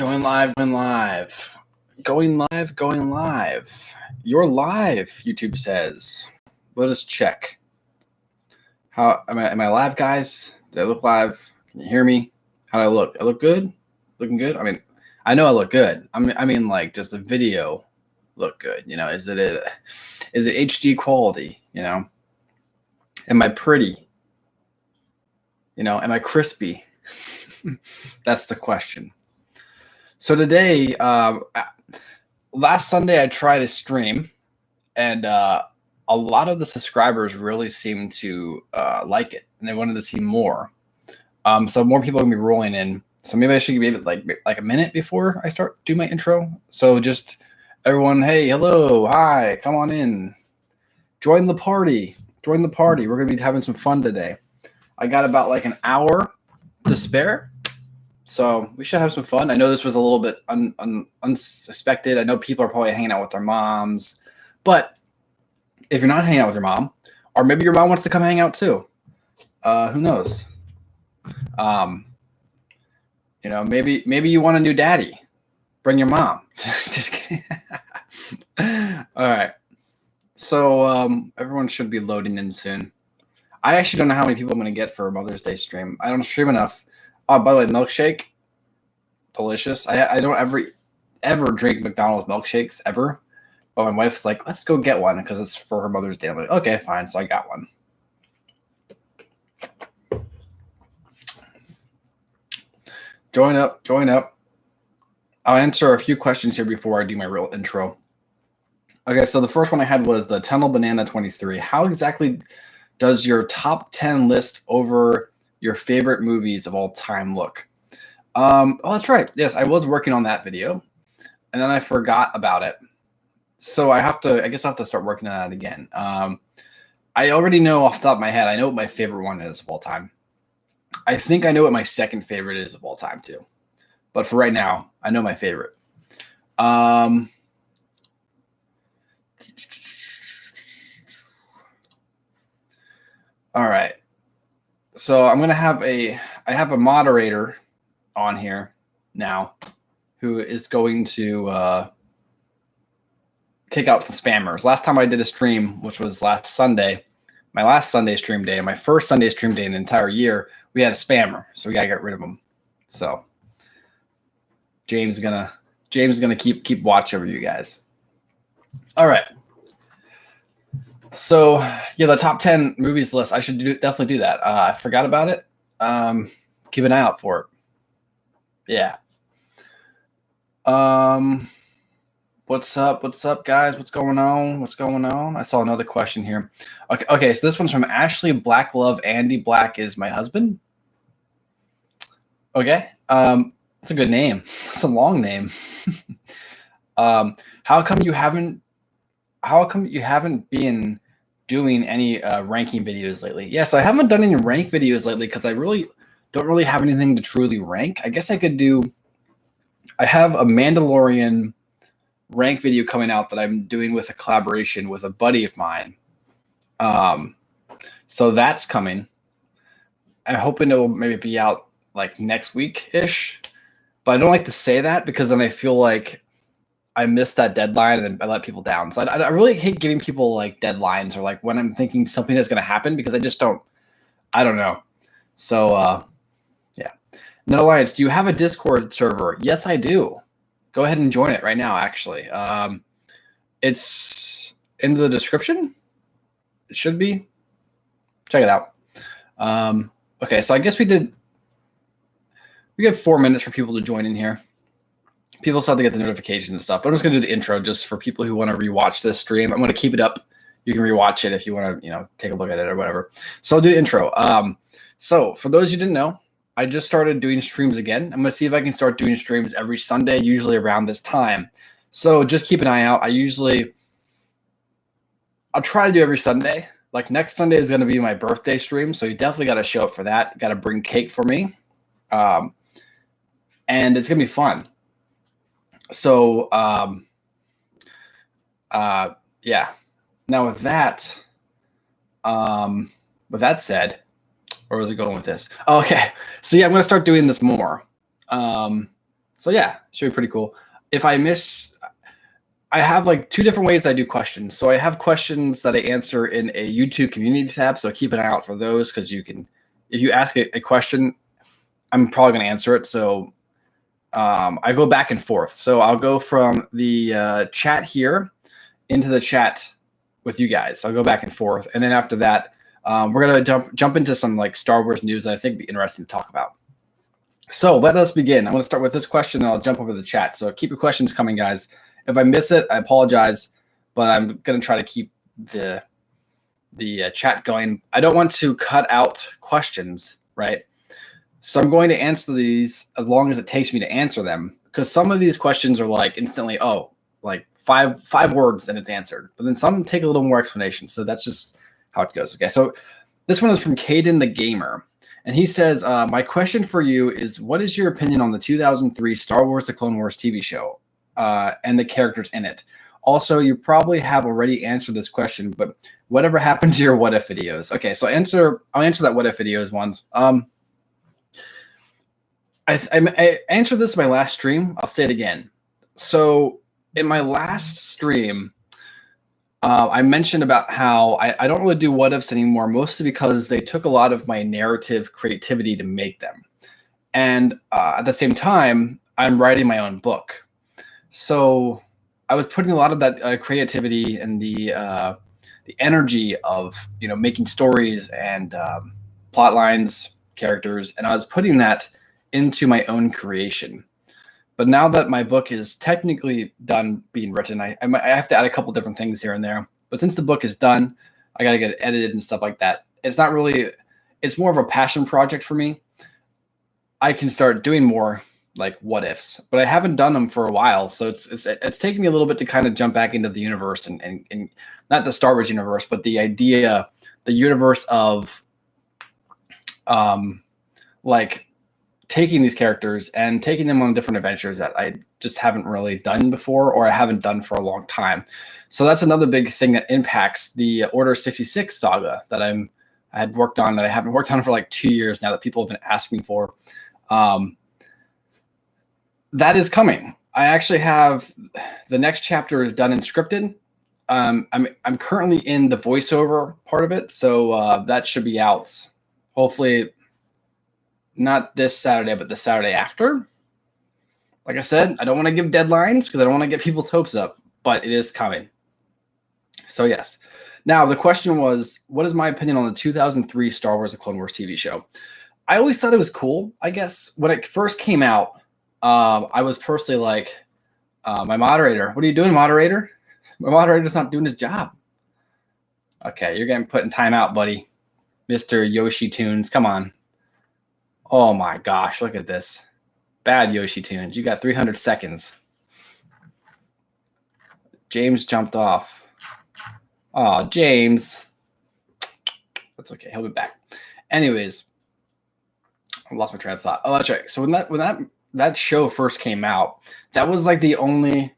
Going live, going live. Going live, going live. You're live, YouTube says. Let us check. How am I live, guys? Do I look live? Can you hear me? How do I look? I look good? Looking good? I mean, I know I look good. I mean like just the video look good, you know. Is it HD quality, you know? Am I pretty? You know, am I crispy? That's the question. So today, last Sunday I tried to stream, and a lot of the subscribers really seemed to like it, and they wanted to see more. So more people are gonna be rolling in. So maybe I should give it like a minute before I start do my intro. So just everyone, hey, hello, hi, come on in, join the party. Join the party. We're gonna be having some fun today. I got about like an hour to spare. So we should have some fun. I know this was a little bit unsuspected. I know people are probably hanging out with their moms. But if you're not hanging out with your mom, or maybe your mom wants to come hang out too. Who knows? You know, maybe you want a new daddy. Bring your mom. Just kidding. All right. So everyone should be loading in soon. I actually don't know how many people I'm going to get for a Mother's Day stream. I don't stream enough. Oh, by the way, milkshake, delicious. I don't ever drink McDonald's milkshakes ever, but my wife's like, let's go get one because it's for her Mother's Day. I'm like, okay, fine. So I got one. Join up, join up. I'll answer a few questions here before I do my real intro. Okay, so the first one I had was the Tunnel Banana 23. How exactly does your top 10 list over your favorite movies of all time look? Oh, that's right. Yes, I was working on that video, and then I forgot about it. So I guess I'll have to start working on that again. I already know off the top of my head, I know what my favorite one is of all time. I think I know what my second favorite is of all time too. But for right now, I know my favorite. All right. So I'm going to have I have a moderator on here now who is going to take out some spammers. Last time I did a stream, which was last Sunday, my last Sunday stream day, and my first Sunday stream day in the entire year, we had a spammer. So we got to get rid of them. So James is gonna keep watch over you guys. All right. So yeah, the top 10 movies list. I should definitely do that. I forgot about it. Keep an eye out for it. Yeah. What's up? What's up, guys? What's going on? What's going on? I saw another question here. Okay. So this one's from Ashley Black Love. Andy Black is my husband. Okay. That's a good name. It's a long name. How come you haven't been doing any ranking videos lately? Yes, I haven't done any rank videos lately because I really don't have anything to truly rank. I guess I could do. I have a Mandalorian rank video coming out that I'm doing with a collaboration with a buddy of mine. So that's coming. I'm hoping it will maybe be out like next week-ish. But I don't like to say that because then I feel like I missed that deadline and then I let people down. So I really hate giving people like deadlines or like when I'm thinking something is going to happen because I don't know. So yeah. No Alliance, do you have a Discord server? Yes, I do. Go ahead and join it right now, actually. It's in the description. It should be. Check it out. Okay, so I guess we got 4 minutes for people to join in here. People still have to get the notification and stuff. But I'm just going to do the intro just for people who want to rewatch this stream. I'm going to keep it up. You can rewatch it if you want to, take a look at it or whatever. So I'll do the intro. So for those who didn't know, I just started doing streams again. I'm going to see if I can start doing streams every Sunday, usually around this time. So just keep an eye out. I'll try to do every Sunday. Like next Sunday is going to be my birthday stream. So you definitely got to show up for that. Got to bring cake for me. And it's going to be fun. So, yeah. Now with that said, where was it going with this? Oh, okay. So yeah, I'm going to start doing this more. So yeah, should be pretty cool. If I miss, I have like two different ways I do questions. So I have questions that I answer in a YouTube community tab. So keep an eye out for those, because you can, if you ask a question, I'm probably going to answer it. So I go back and forth. So I'll go from the chat here into the chat with you guys. I'll go back and forth. And then after that, we're going to jump into some like Star Wars news that I think would be interesting to talk about. So let us begin. I'm going to start with this question, and I'll jump over the chat. So keep your questions coming, guys. If I miss it, I apologize, but I'm going to try to keep the chat going. I don't want to cut out questions, right? So I'm going to answer these as long as it takes me to answer them, because some of these questions are like instantly, like five words and it's answered. But then some take a little more explanation. So that's just how it goes. Okay, so this one is from Caden the Gamer. And he says, my question for you is, what is your opinion on the 2003 Star Wars The Clone Wars TV show and the characters in it? Also, you probably have already answered this question, but whatever happened to your what if videos? Okay, so I'll answer that what if videos ones. I answered this in my last stream. I'll say it again. So in my last stream, I mentioned about how I don't really do what ifs anymore, mostly because they took a lot of my narrative creativity to make them. And at the same time, I'm writing my own book. So I was putting a lot of that creativity and the energy of, making stories and plot lines, characters, and I was putting that into my own creation. But now that my book is technically done being written, I have to add a couple different things here and there. But since the book is done, I got to get it edited and stuff like that. It's more of a passion project for me. I can start doing more like what ifs, but I haven't done them for a while. So it's taking me a little bit to kind of jump back into the universe and not the Star Wars universe, but the universe of like taking these characters and taking them on different adventures that I just haven't really done before, or I haven't done for a long time. So that's another big thing that impacts the Order 66 saga that I had worked on, that I haven't worked on for like 2 years now, that people have been asking for. That is coming. I actually have the next chapter is done and scripted. I'm currently in the voiceover part of it, so that should be out hopefully not this Saturday, but the Saturday after. Like I said, I don't want to give deadlines because I don't want to get people's hopes up, but it is coming. So yes. Now the question was, what is my opinion on the 2003 Star Wars: The Clone Wars TV show? I always thought it was cool. I guess when it first came out, I was personally like, my moderator, what are you doing, moderator? My moderator's not doing his job. Okay, you're getting put in timeout, buddy. Mr. Yoshi Tunes, come on. Oh my gosh, look at this. Bad Yoshi Tunes. You got 300 seconds. James jumped off. Oh, James. That's okay. He'll be back. Anyways, I lost my train of thought. Oh, that's right. So when that show first came out, that was like the only.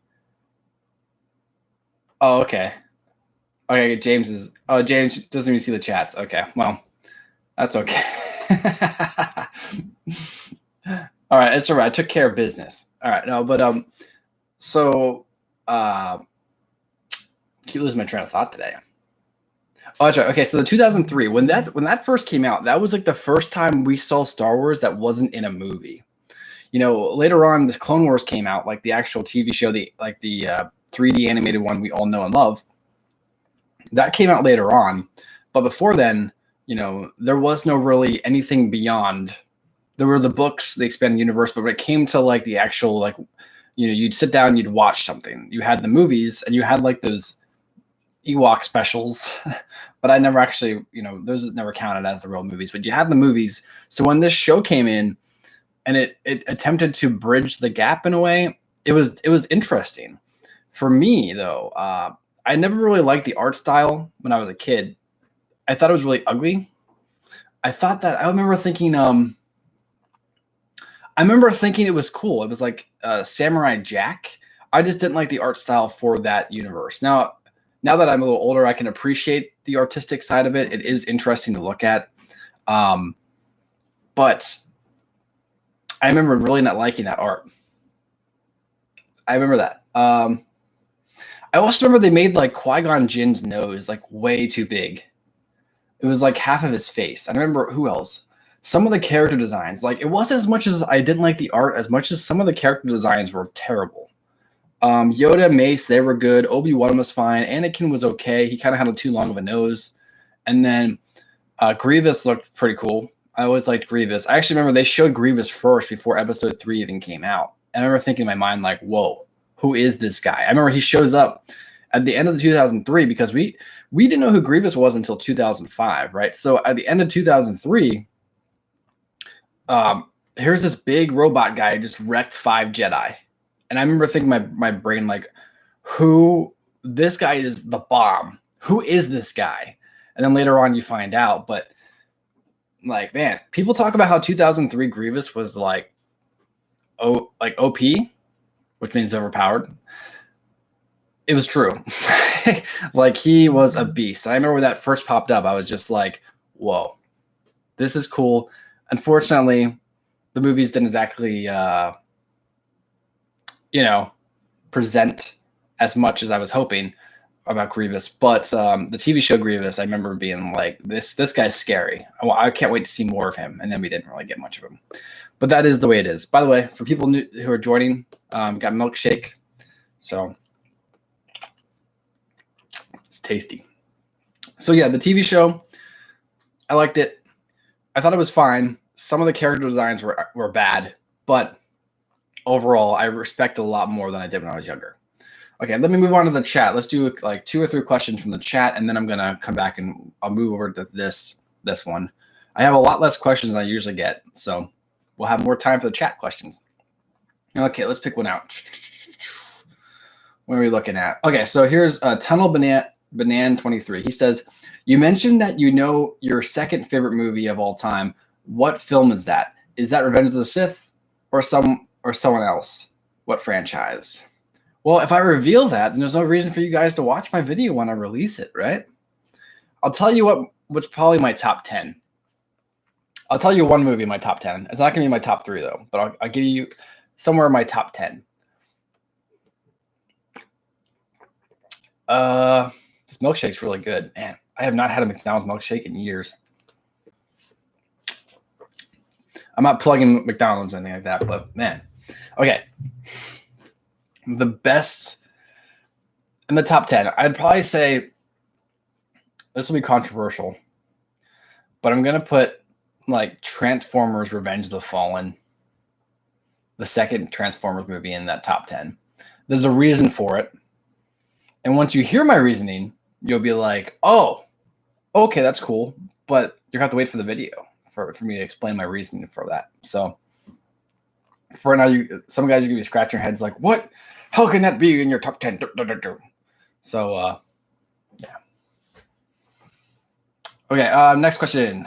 Oh, okay. Okay, James doesn't even see the chats. Okay, well, that's okay. All right, it's all right. I took care of business. All right, no, but keep losing my train of thought today. Oh, that's right. Okay, so the 2003, when that first came out, that was like the first time we saw Star Wars that wasn't in a movie. Later on, the Clone Wars came out, like the actual TV show, the 3D animated one we all know and love. That came out later on, but before then, there was no really anything beyond. There were the books, the expanded universe, but when it came to like the actual, like, you'd sit down, you'd watch something. You had the movies, and you had like those Ewok specials, but I never actually, those never counted as the real movies. But you had the movies. So when this show came in, and it attempted to bridge the gap in a way, it was interesting. For me, though, I never really liked the art style when I was a kid. I thought it was really ugly. I remember thinking it was cool. It was like Samurai Jack. I just didn't like the art style for that universe. Now that I'm a little older, I can appreciate the artistic side of it. It is interesting to look at. But I remember really not liking that art. I remember that. I also remember they made like Qui-Gon Jinn's nose like way too big. It was like half of his face. I remember who else. Some of the character designs, like it wasn't as much as I didn't like the art as much as some of the character designs were terrible. Yoda, Mace, they were good. Obi-Wan was fine. Anakin was okay. He kind of had too long of a nose. And then Grievous looked pretty cool. I always liked Grievous. I actually remember they showed Grievous first before Episode 3 even came out. And I remember thinking in my mind, like, whoa, who is this guy? I remember he shows up at the end of the 2003 because we didn't know who Grievous was until 2005, right? So at the end of 2003, here's this big robot guy who just wrecked 5 Jedi. And I remember thinking my brain, like, this guy is the bomb. Who is this guy? And then later on you find out. But, like, man, people talk about how 2003 Grievous was, like OP, which means overpowered. It was true. Like, he was a beast. I remember when that first popped up, I was just like, whoa, this is cool. Unfortunately, the movies didn't exactly, present as much as I was hoping about Grievous. But the TV show Grievous, I remember being like, this guy's scary. I can't wait to see more of him. And then we didn't really get much of him. But that is the way it is. By the way, for people who are joining, got milkshake. So it's tasty. So yeah, the TV show, I liked it. I thought it was fine. Some of the character designs were bad, but overall, I respect it a lot more than I did when I was younger. Okay, let me move on to the chat. Let's do like 2 or 3 questions from the chat, and then I'm gonna come back and I'll move over to this one. I have a lot less questions than I usually get, so we'll have more time for the chat questions. Okay, let's pick one out. What are we looking at? Okay, so here's Tunnel Banan 23. He says, you mentioned that you know your second favorite movie of all time. What film is that? Is that Revenge of the Sith or someone else? What franchise? Well, if I reveal that, then there's no reason for you guys to watch my video when I release it, right? I'll tell you what's probably my top 10. I'll tell you one movie in my top 10. It's not going to be my top 3, though, but I'll give you somewhere in my top 10. This milkshake's really good. Man, I have not had a McDonald's milkshake in years. I'm not plugging McDonald's or anything like that, but man. Okay. The best in the top 10, I'd probably say this will be controversial, but I'm going to put like Transformers Revenge of the Fallen, the second Transformers movie, in that top 10. There's a reason for it. And once you hear my reasoning, you'll be like, oh, okay, that's cool. But you have to wait for the video for me to explain my reasoning for that. So for now, some guys are going to be scratching their heads like, what? How can that be in your top 10? So, yeah. Okay, next question.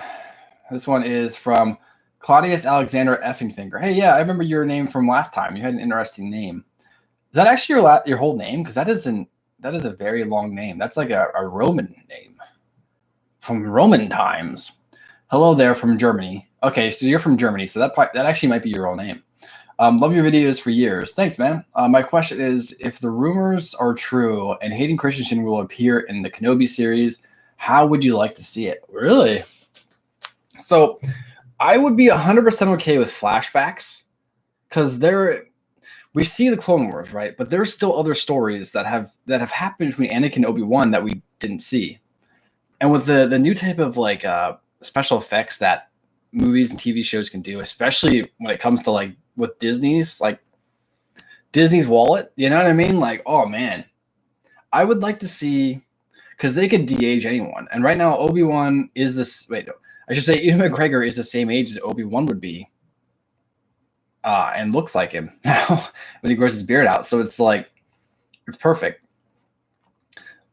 This one is from Claudius Alexander Effingfinger. Hey, yeah, I remember your name from last time. You had an interesting name. Is that actually your whole name? Because that is a very long name. That's like a Roman name from Roman times. Hello there from Germany. Okay, so you're from Germany, so that actually might be your real name. Love your videos for years. Thanks, man. My question is, if the rumors are true and Hayden Christensen will appear in the Kenobi series, how would you like to see it? Really? So I would be 100% okay with flashbacks because we see the Clone Wars, right? But there's still other stories that have happened between Anakin and Obi-Wan that we didn't see. And with the new type of like special effects that movies and TV shows can do, especially when it comes to like with Disney's wallet, you know what I mean? Like, oh man, I would like to see, because they could de-age anyone. And right now, Obi-Wan is this. Wait, no, I should say Ewan McGregor is the same age as Obi-Wan would be, and looks like him now when he grows his beard out. So it's like, it's perfect.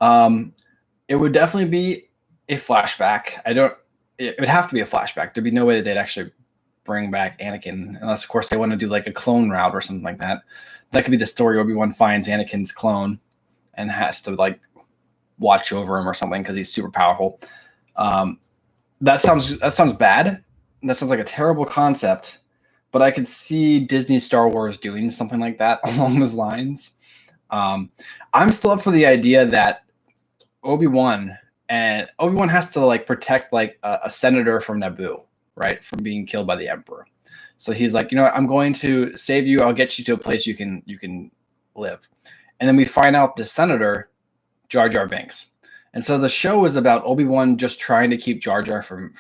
It would definitely be a flashback. It would have to be a flashback. There'd be no way that they'd actually bring back Anakin, unless, of course, they want to do like a clone route or something like that. That could be the story. Obi-Wan finds Anakin's clone and has to like watch over him or something because he's super powerful. That sounds bad. That sounds like a terrible concept. but I could see Disney Star Wars doing something like that along those lines. I'm still up for the idea that Obi-Wan has to like protect like a senator from Naboo, right, from being killed by the Emperor. So he's like, you know what, I'm going to save you. I'll get you to a place you can live. And then we find out the senator, Jar Jar Binks. And so the show is about Obi-Wan just trying to keep Jar Jar from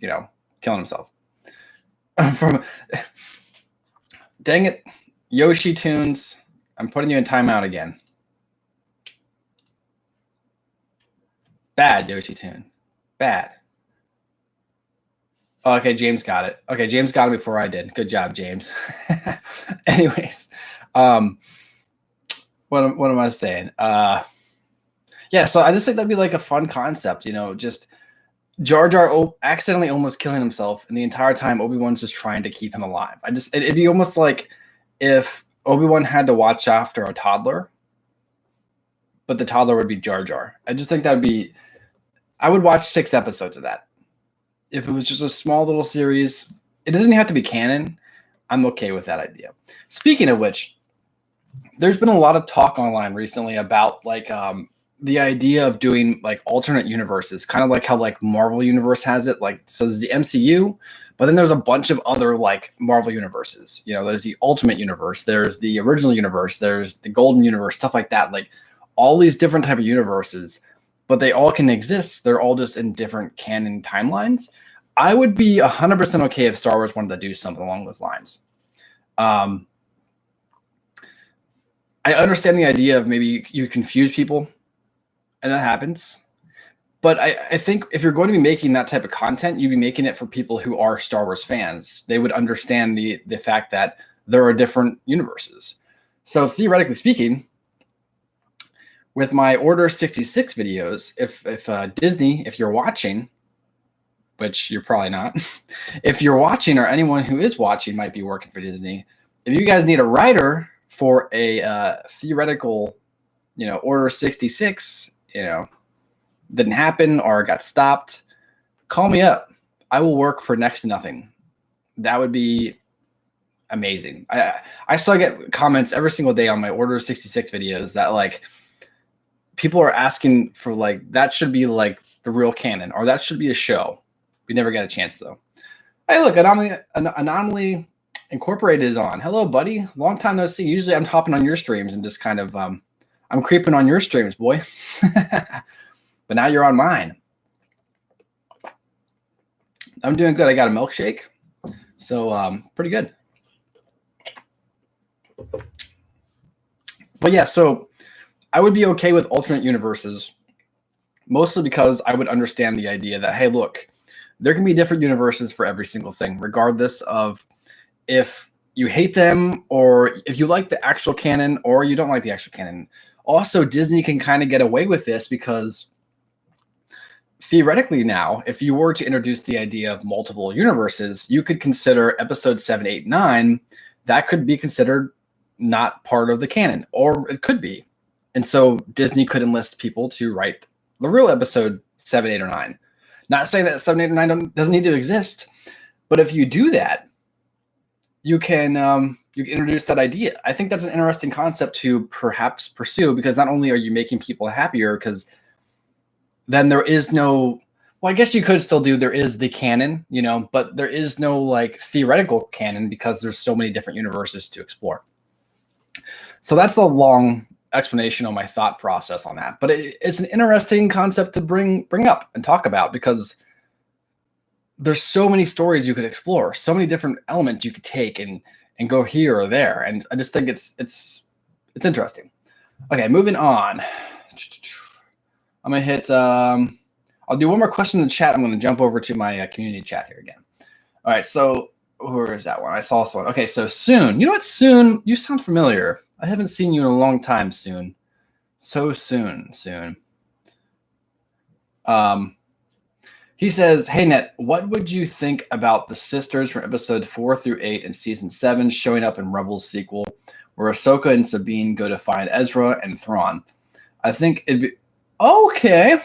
killing himself. From dang it, Yoshi Tunes, I'm putting you in timeout again. Bad, Yoshi Tune. Bad. Oh, okay, James got it. Okay, James got it before I did. Good job, James. Anyways, what am I saying? Yeah, so I just think that'd be like a fun concept, just Jar Jar accidentally almost killing himself, and the entire time Obi-Wan's just trying to keep him alive. It'd be almost like if Obi-Wan had to watch after a toddler, but the toddler would be Jar Jar. I just think I would watch 6 episodes of that. If it was just a small little series, it doesn't have to be canon. I'm okay with that idea. Speaking of which, there's been a lot of talk online recently about like the idea of doing like alternate universes, kind of like how like Marvel Universe has it. Like, so there's the MCU, but then there's a bunch of other like Marvel universes. There's the Ultimate Universe, there's the original universe, there's the Golden Universe, stuff like that. Like all these different type of universes, but they all can exist. They're all just in different canon timelines. I would be 100% okay if Star Wars wanted to do something along those lines. I understand the idea of maybe you confuse people, and that happens. But I think if you're going to be making that type of content, you'd be making it for people who are Star Wars fans. They would understand the fact that there are different universes. So theoretically speaking, with my Order 66 videos, if Disney, if you're watching, which you're probably not, if you're watching or anyone who is watching might be working for Disney, if you guys need a writer for a theoretical, Order 66, didn't happen or got stopped, call me up. I will work for next to nothing. That would be amazing. I still get comments every single day on my Order 66 videos that like people are asking for like that should be like the real canon or that should be a show. We never got a chance though. Hey, look, Anomaly Incorporated is on. Hello, buddy. Long time no see. Usually I'm hopping on your streams and just kind of I'm creeping on your streams, boy. But now you're on mine. I'm doing good. I got a milkshake. So pretty good. But yeah, so I would be okay with alternate universes, mostly because I would understand the idea that, hey, look, there can be different universes for every single thing, regardless of if you hate them or if you like the actual canon or you don't like the actual canon. Also, Disney can kind of get away with this because theoretically now, if you were to introduce the idea of multiple universes, you could consider episode 7, 8, 9. That could be considered not part of the canon, or it could be. And so Disney could enlist people to write the real episode 7, 8, or 9. Not saying that 7, 8, or 9 doesn't need to exist, but if you do that, you can introduce that idea. I think that's an interesting concept to perhaps pursue because not only are you making people happier, because then there is no, well, I guess you could still do, there is the canon, but there is no like theoretical canon because there's so many different universes to explore. So that's a long explanation on my thought process on that, but it's an interesting concept to bring up and talk about because there's so many stories you could explore, so many different elements you could take and go here or there, and I just think it's interesting. Okay, moving on. I'm gonna hit. I'll do one more question in the chat. I'm gonna jump over to my community chat here again. All right, so where is that one? I saw someone. Okay, so Soon. You know what, Soon? You sound familiar. I haven't seen you in a long time, Soon. So soon. He says, "Hey Net, what would you think about the sisters from episode 4 through 8 in season 7 showing up in Rebels sequel, where Ahsoka and Sabine go to find Ezra and Thrawn? I think it'd be okay."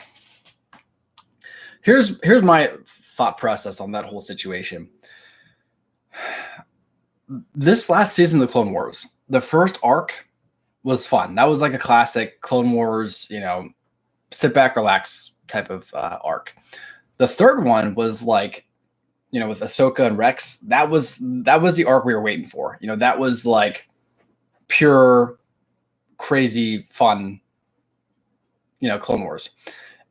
Here's my thought process on that whole situation. This last season of the Clone Wars, the first arc was fun. That was like a classic Clone Wars, sit back, relax type of arc. The third one was like, with Ahsoka and Rex. That was the arc we were waiting for. That was like pure, crazy fun. Clone Wars.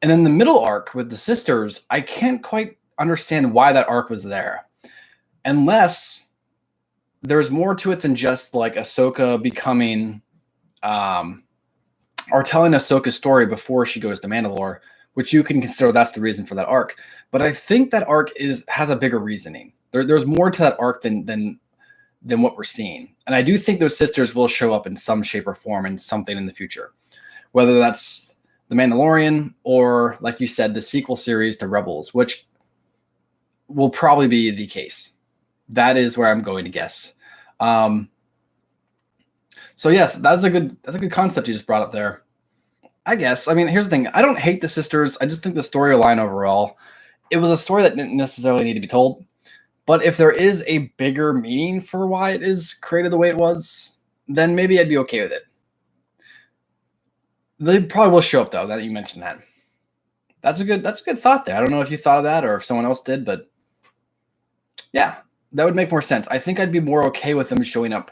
And then the middle arc with the sisters, I can't quite understand why that arc was there, unless there's more to it than just like Ahsoka becoming, or telling Ahsoka's story before she goes to Mandalore, which you can consider that's the reason for that arc. But I think that arc has a bigger reasoning. There's more to that arc than what we're seeing. And I do think those sisters will show up in some shape or form in something in the future, whether that's The Mandalorian or, like you said, the sequel series to Rebels, which will probably be the case. That is where I'm going to guess. So yes, that's a good concept you just brought up there. I guess. I mean, here's the thing. I don't hate the sisters. I just think the storyline overall, it was a story that didn't necessarily need to be told. But if there is a bigger meaning for why it is created the way it was, then maybe I'd be okay with it. They probably will show up, though, that you mentioned that. That's a good thought there. I don't know if you thought of that or if someone else did, but yeah, that would make more sense. I think I'd be more okay with them showing up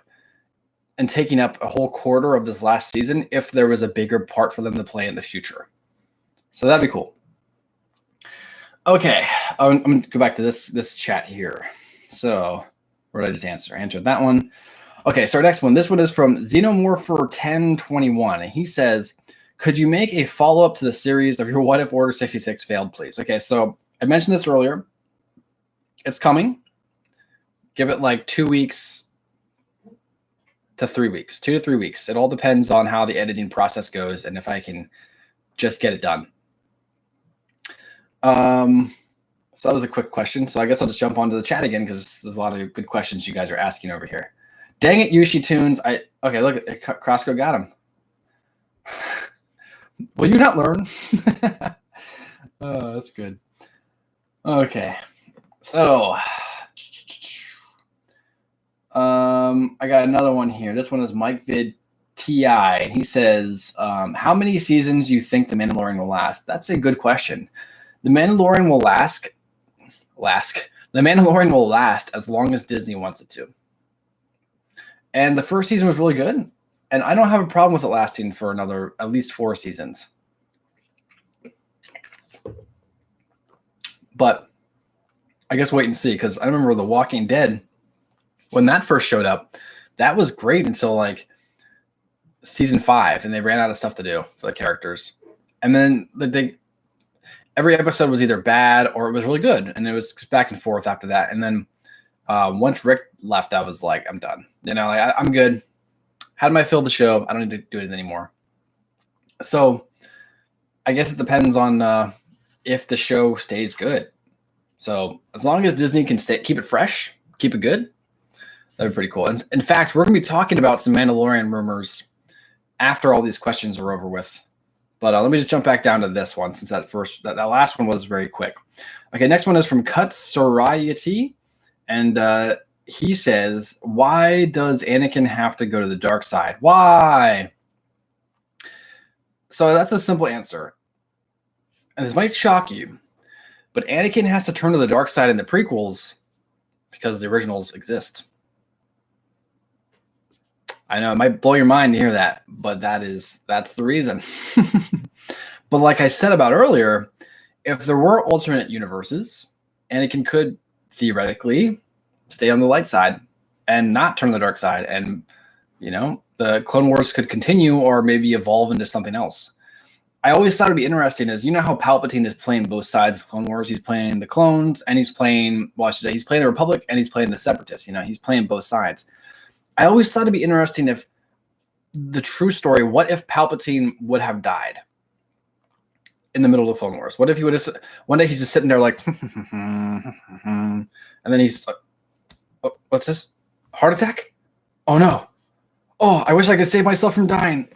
and taking up a whole quarter of this last season if there was a bigger part for them to play in the future. So that'd be cool. Okay, I'm going to go back to this chat here. So where did I just answer? Answered that one. Okay, so our next one. This one is from Xenomorpher1021. And he says, could you make a follow-up to the series of your What If Order 66 failed, please? Okay, so I mentioned this earlier. It's coming. Give it like 2 weeks to 3 weeks. 2 to 3 weeks. It all depends on how the editing process goes and if I can just get it done. So that was a quick question. So I guess I'll just jump onto the chat again because there's a lot of good questions you guys are asking over here. Dang it, Yushi Tunes. Okay, look, Crossco got him. Will you not learn? Oh, that's good. Okay. So I got another one here. This one is Mike Vid TI, and he says, how many seasons do you think The Mandalorian will last? That's a good question. The Mandalorian will last. The Mandalorian will last as long as Disney wants it to. And the first season was really good, and I don't have a problem with it lasting for another at least 4 seasons. But I guess wait and see, because I remember The Walking Dead, when that first showed up, that was great until like season 5, and they ran out of stuff to do for the characters. And then every episode was either bad or it was really good, and it was back and forth after that. And then once Rick left, I was like, I'm done. I'm good. Had my fill of the show. I don't need to do it anymore. So I guess it depends on if the show stays good. So as long as Disney can keep it fresh, keep it good, that'd be pretty cool. And in fact, we're going to be talking about some Mandalorian rumors after all these questions are over with. But let me just jump back down to this one since that last one was very quick. Okay, next one is from Cut Sorayati. And he says, why does Anakin have to go to the dark side? Why? So that's a simple answer. And this might shock you, but Anakin has to turn to the dark side in the prequels because the originals exist. I know it might blow your mind to hear that, but that's the reason. But like I said about earlier, if there were alternate universes, Anakin could theoretically stay on the light side and not turn to the dark side, and the Clone Wars could continue or maybe evolve into something else. I always thought it'd be interesting is how Palpatine is playing both sides of Clone Wars. He's playing the clones and he's playing he's playing the Republic and he's playing the Separatists. He's playing both sides. I always thought it'd be interesting if the true story, what if Palpatine would have died in the middle of the Clone Wars? What if he would have, one day he's just sitting there like, and then he's like, oh, what's this? Heart attack? Oh no. Oh, I wish I could save myself from dying.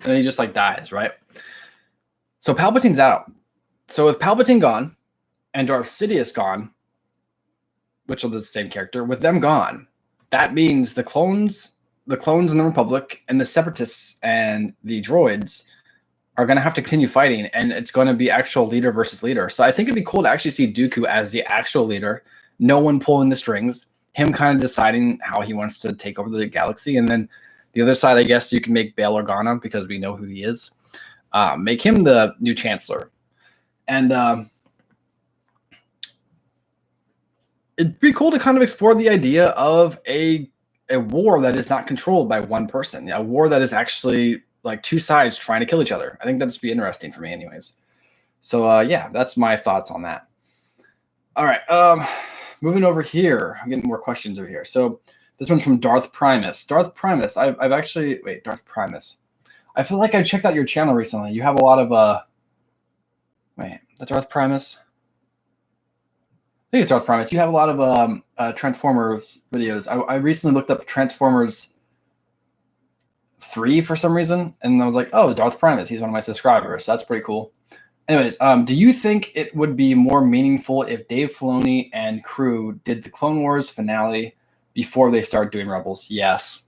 And then he just like dies, right? So Palpatine's out. So with Palpatine gone, and Darth Sidious gone, which are the same character, with them gone, that means the clones in the Republic and the Separatists and the droids are going to have to continue fighting, and it's going to be actual leader versus leader. So I think it'd be cool to actually see Dooku as the actual leader, no one pulling the strings, him kind of deciding how he wants to take over the galaxy. And then the other side, I guess you can make Bail Organa, because we know who he is. Make him the new chancellor. And it'd be cool to kind of explore the idea of a war that is not controlled by one person, a war that is actually like two sides trying to kill each other. I think that'd just be interesting for me anyways. So yeah, that's my thoughts on that. All right, moving over here. I'm getting more questions over here. So this one's from Darth Primus. Darth Primus, I've actually, wait, Darth Primus. I feel like I checked out your channel recently. You have a lot of, wait, the Darth Primus? I think it's Darth Primus. You have a lot of Transformers videos. I recently looked up Transformers 3 for some reason, and I was like, oh, Darth Primus. He's one of my subscribers. So that's pretty cool. Anyways, do you think it would be more meaningful if Dave Filoni and crew did the Clone Wars finale before they start doing Rebels? Yes.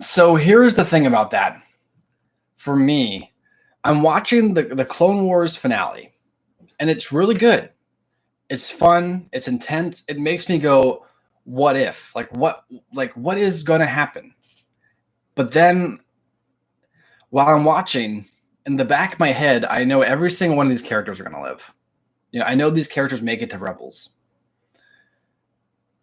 So here's the thing about that. For me, I'm watching the Clone Wars finale, and it's really good. It's fun. It's intense. It makes me go, what if? What is going to happen? But then while I'm watching, in the back of my head, I know every single one of these characters are going to live. You know, I know these characters make it to Rebels.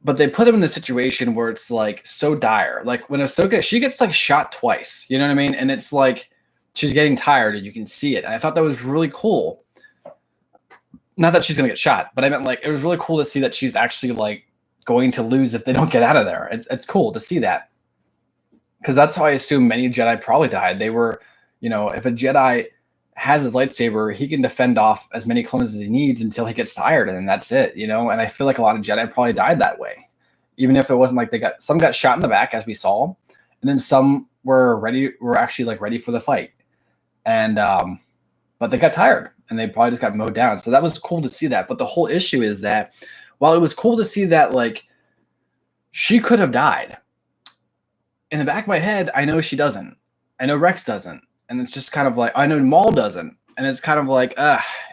But they put them in a situation where it's like so dire. Like when Ahsoka, she gets like shot twice. You know what I mean? And it's like she's getting tired and you can see it. And I thought that was really cool. Not that she's going to get shot, but I meant like it was really cool to see that she's actually like going to lose if they don't get out of there. It's cool to see that. Because that's how I assume many Jedi probably died. They were, you know, if a Jedi has his lightsaber, he can defend off as many clones as he needs until he gets tired, and then that's it, you know. And I feel like a lot of Jedi probably died that way, even if it wasn't like some got shot in the back, as we saw, and then some were actually like ready for the fight, and but they got tired and they probably just got mowed down. So that was cool to see that. But the whole issue is that while it was cool to see that like she could have died, in the back of my head, I know she doesn't. I know Rex doesn't. And it's just kind of like, I know Maul doesn't. And it's kind of like,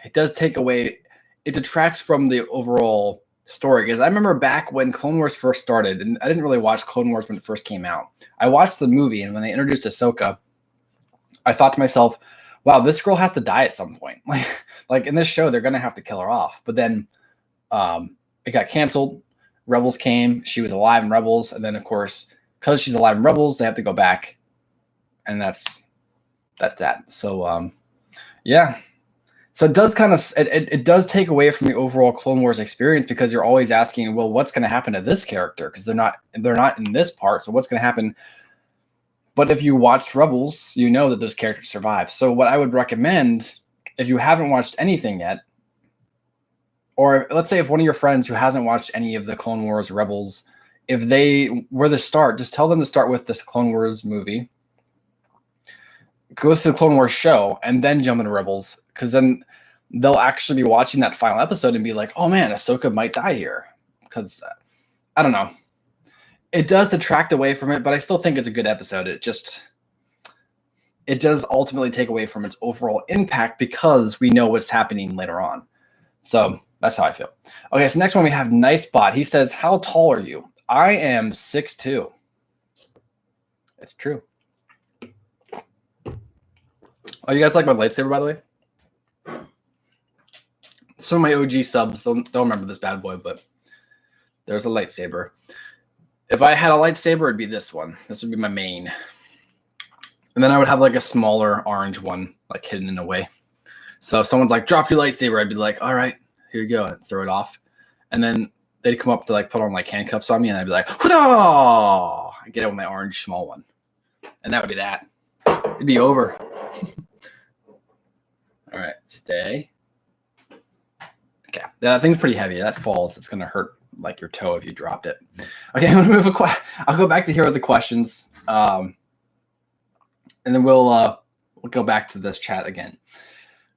it does take away, it detracts from the overall story. Because I remember back when Clone Wars first started, and I didn't really watch Clone Wars when it first came out. I watched the movie, and when they introduced Ahsoka, I thought to myself, wow, this girl has to die at some point. Like in this show, they're going to have to kill her off. But then it got canceled. Rebels came. She was alive in Rebels. And then, of course, because she's alive in Rebels, they have to go back. And that's that. So, yeah. So it does kind of it does take away from the overall Clone Wars experience, because you're always asking, well, what's going to happen to this character? Because they're not in this part. So what's going to happen? But if you watched Rebels, you know that those characters survive. So what I would recommend, if you haven't watched anything yet, or let's say if one of your friends who hasn't watched any of the Clone Wars Rebels, if they were to start, just tell them to start with this Clone Wars movie, go through the Clone Wars show, and then jump into Rebels, because then they'll actually be watching that final episode and be like, oh man, Ahsoka might die here. Because, I don't know. It does detract away from it, but I still think it's a good episode. It does ultimately take away from its overall impact, because we know what's happening later on. So that's how I feel. Okay, so next one we have Nicebot. He says, how tall are you? I am 6'2". It's true. Oh, you guys like my lightsaber, by the way? Some of my OG subs don't remember this bad boy, but there's a lightsaber. If I had a lightsaber, it'd be this one. This would be my main. And then I would have like a smaller orange one, like hidden in a way. So if someone's like, drop your lightsaber, I'd be like, all right, here you go, and throw it off. And then they'd come up to like put on like handcuffs on me, and I'd be like, "Hoo-dah!" I get out with my orange small one. And that would be that. It'd be over. All right, stay. Okay, that thing's pretty heavy. That falls. It's gonna hurt like your toe if you dropped it. Okay, I'm gonna move I'll go back to here with the questions, and then we'll go back to this chat again.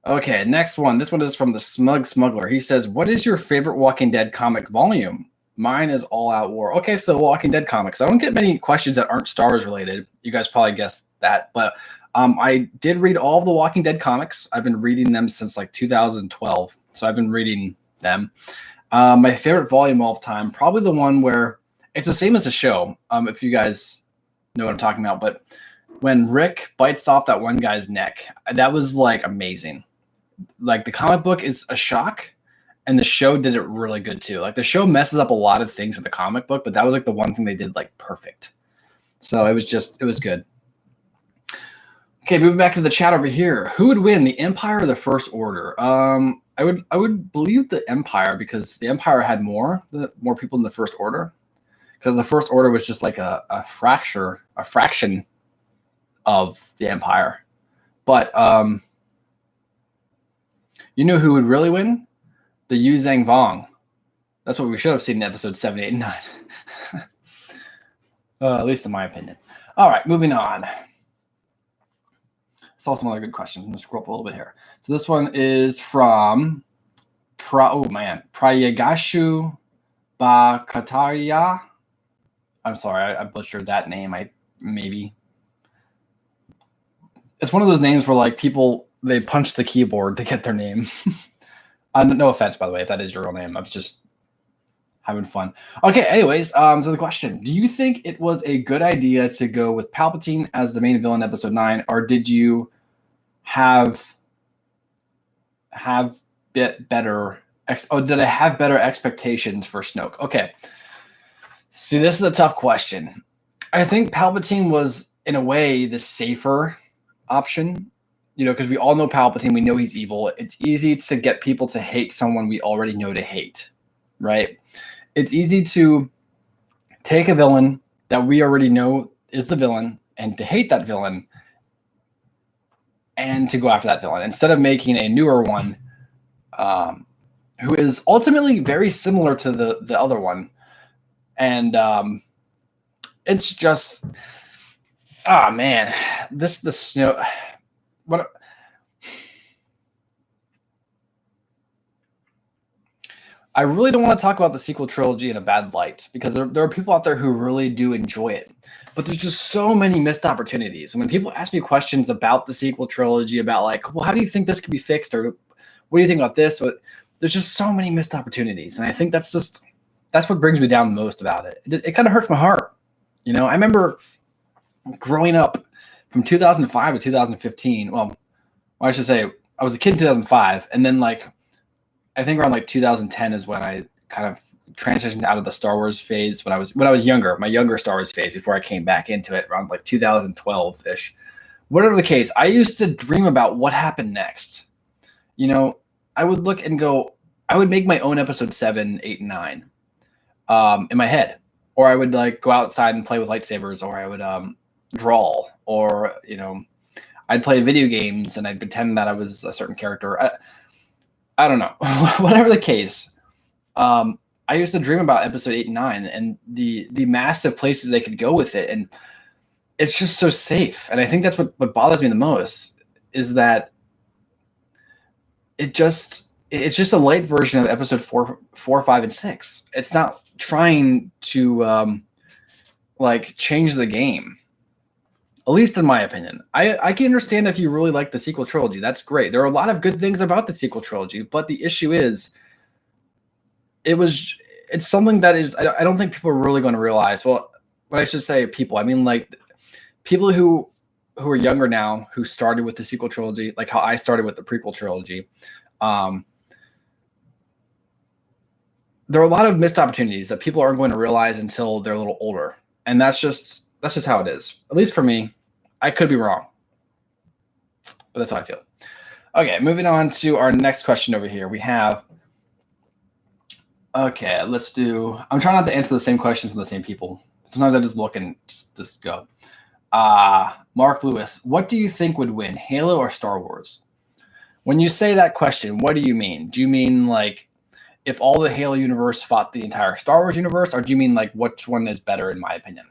Okay, next one. This one is from the Smug Smuggler. He says, "What is your favorite Walking Dead comic volume?" Mine is All Out War. Okay, so Walking Dead comics. I don't get many questions that aren't Star Wars related. You guys probably guessed that, but I did read all of the Walking Dead comics. I've been reading them since like 2012, so I've been reading them. My favorite volume of all time, probably the one where it's the same as the show. If you guys know what I'm talking about, but when Rick bites off that one guy's neck, that was like amazing. Like the comic book is a shock, and the show did it really good too. Like the show messes up a lot of things in the comic book, but that was like the one thing they did like perfect. So it was good. Okay, moving back to the chat over here. Who would win, the Empire or the First Order? I would believe the Empire, because the Empire had more people than the First Order. Because the First Order was just like a fraction of the Empire. But you know who would really win? The Yu Zhang Vong. That's what we should have seen in episode 7, 8, and 9. At least in my opinion. All right, moving on. Saw some other good questions. I'm going to scroll up a little bit here. So this one is from Prayagashu Bakataria. I'm sorry, I butchered that name. It's one of those names where like people, they punch the keyboard to get their name. No offense, by the way, if that is your real name. I'm just having fun. Okay, anyways, to the question. Do you think it was a good idea to go with Palpatine as the main villain in episode 9, or did you have better did I have better expectations for Snoke? Okay. See, this is a tough question. I think Palpatine was, in a way, the safer option, because we all know Palpatine. We know he's evil. It's easy to get people to hate someone we already know to hate, right? It's easy to take a villain that we already know is the villain and to hate that villain and to go after that villain instead of making a newer one who is ultimately very similar to the other one. And it's just, man, the snow. What? I really don't want to talk about the sequel trilogy in a bad light, because there are people out there who really do enjoy it. But there's just so many missed opportunities. And when people ask me questions about the sequel trilogy, about like, well, how do you think this could be fixed? Or what do you think about this? There's just so many missed opportunities. And I think that's what brings me down the most about it. It kind of hurts my heart. I remember growing up from 2005 to 2015. Well, I should say I was a kid in 2005. And then like, I think around like 2010 is when I kind of transitioned out of the Star Wars phase when I was younger, my younger Star Wars phase, before I came back into it around like 2012-ish. Whatever the case, I used to dream about what happened next. I would look and go, I would make my own episode 7, 8, and 9 in my head. Or I would like go outside and play with lightsabers, or I would draw, or I'd play video games and I'd pretend that I was a certain character. I don't know. Whatever the case, I used to dream about episode 8 and 9 and the massive places they could go with it. And it's just so safe. And I think that's what bothers me the most, is that it's just a light version of episode 4, 5, and 6. It's not trying to like change the game. At least in my opinion. I can understand if you really like the sequel trilogy. That's great. There are a lot of good things about the sequel trilogy, but the issue is it's something that is, I don't think people are really going to realize. Well, when I should say people, I mean like people who are younger now, who started with the sequel trilogy, like how I started with the prequel trilogy. There are a lot of missed opportunities that people aren't going to realize until they're a little older. And that's just how it is. At least for me. I could be wrong, but that's how I feel. Okay, moving on to our next question over here. We have, okay, let's do, I'm trying not to answer the same questions from the same people. Sometimes I just look and just go. Mark Lewis, what do you think would win, Halo or Star Wars? When you say that question, what do you mean? Do you mean like if all the Halo universe fought the entire Star Wars universe, or do you mean like which one is better in my opinion?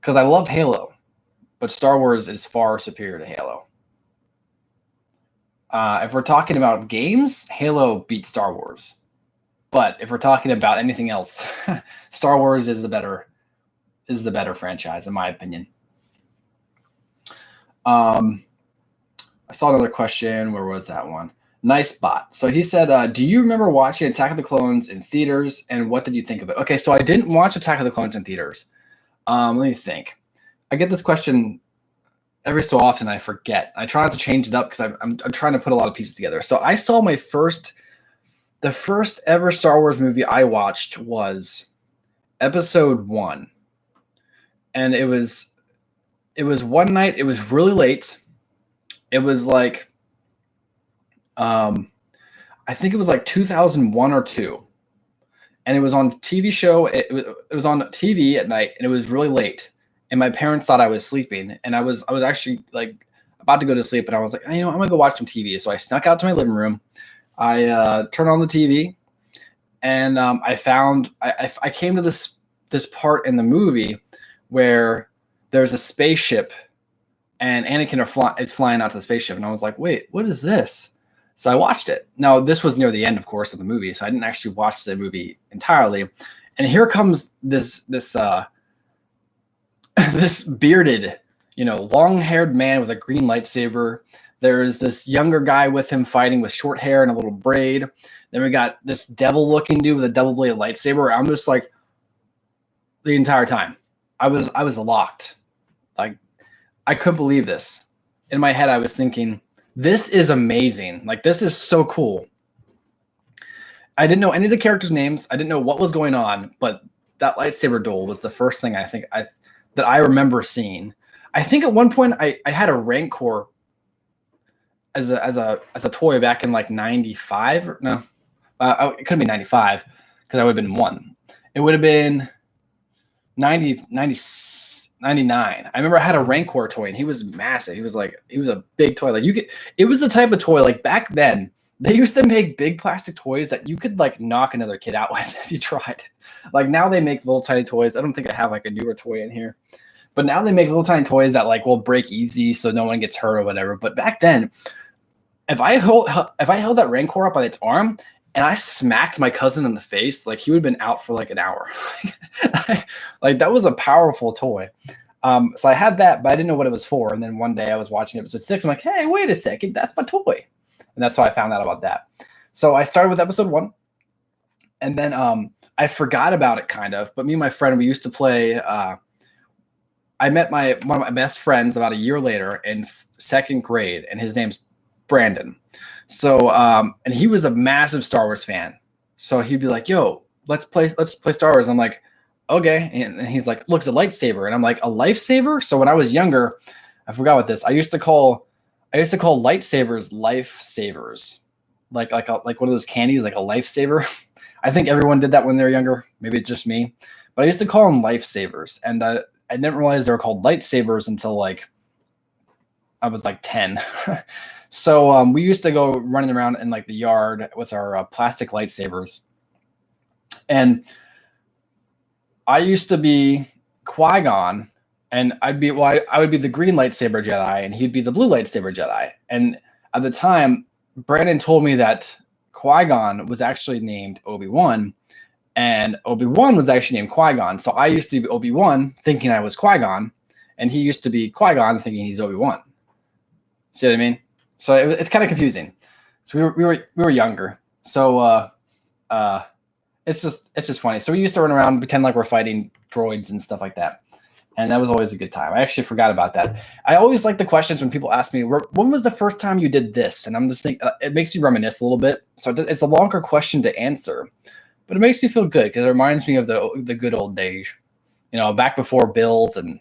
Because I love Halo, but Star Wars is far superior to Halo. If we're talking about games, Halo beats Star Wars. But if we're talking about anything else, Star Wars is the better franchise, in my opinion. I saw another question. Where was that one? Nice bot. So he said, do you remember watching Attack of the Clones in theaters, and what did you think of it? Okay, so I didn't watch Attack of the Clones in theaters. Let me think. I get this question every so often. I forget. I try not to change it up because I'm trying to put a lot of pieces together. So I saw the first ever Star Wars movie I watched was Episode 1. And it was one night. It was really late. It was like, I think it was like 2001 or 2. And it was on TV show. It was on TV at night, and it was really late. And my parents thought I was sleeping, and I was actually like about to go to sleep, and I was like, I'm gonna go watch some TV. So I snuck out to my living room. I turned on the TV, and I came to this part in the movie where there's a spaceship, and Anakin is flying out to the spaceship, and I was like, wait, what is this? So I watched it. Now, this was near the end, of course, of the movie, so I didn't actually watch the movie entirely. And here comes this this bearded, long-haired man with a green lightsaber. There's this younger guy with him fighting with short hair and a little braid. Then we got this devil-looking dude with a double-bladed lightsaber. I'm just like, the entire time, I was locked. Like, I couldn't believe this. In my head, I was thinking, this is amazing. Like, this is so cool. I didn't know any of the characters' names. I didn't know what was going on, but that lightsaber duel was the first thing that I remember seeing. I think at one point I had a Rancor as a toy back in like 95 or no, it couldn't be 95 because I would have been 1. It would have been 99. I remember I had a Rancor toy, and he was massive. He was a big toy. Like, it was the type of toy, like, back then they used to make big plastic toys that you could like knock another kid out with if you tried. Like, now they make little tiny toys. I don't think I have like a newer toy in here, but now they make little tiny toys that like will break easy so no one gets hurt or whatever. But back then, if I held that Rancor up by its arm and I smacked my cousin in the face, like, he would have been out for like an hour. Like, that was a powerful toy. So I had that, but I didn't know what it was for. And then one day I was watching episode 6. I'm like, hey, wait a second, that's my toy. And that's how I found out about that. So I started with episode 1. And then I forgot about it kind of. But me and my friend, we used to play. I met one of my best friends about a year later in 2nd grade, and his name's Brandon. So and he was a massive Star Wars fan. So he'd be like, yo, let's play Star Wars. And I'm like, okay. And he's like, look, it's a lightsaber. And I'm like, a lifesaver? So when I was younger, I forgot what this. I used to call lightsabers lifesavers. Like one of those candies, like a lifesaver. I think everyone did that when they were younger. Maybe it's just me. But I used to call them lifesavers. And I didn't realize they were called lightsabers until like I was like 10. So we used to go running around in like the yard with our plastic lightsabers. And I used to be Qui-Gon, and I would be the green lightsaber Jedi, and he'd be the blue lightsaber Jedi. And at the time, Brandon told me that Qui-Gon was actually named Obi-Wan, and Obi-Wan was actually named Qui-Gon. So I used to be Obi-Wan thinking I was Qui-Gon, and he used to be Qui-Gon thinking he's Obi-Wan. See what I mean? So it's kind of confusing. So we were younger. So it's just funny. So we used to run around and pretend like we're fighting droids and stuff like that. And that was always a good time. I actually forgot about that. I always like the questions when people ask me, when was the first time you did this? And I'm just thinking, it makes you reminisce a little bit. So it's a longer question to answer, but it makes me feel good because it reminds me of the good old days, back before bills and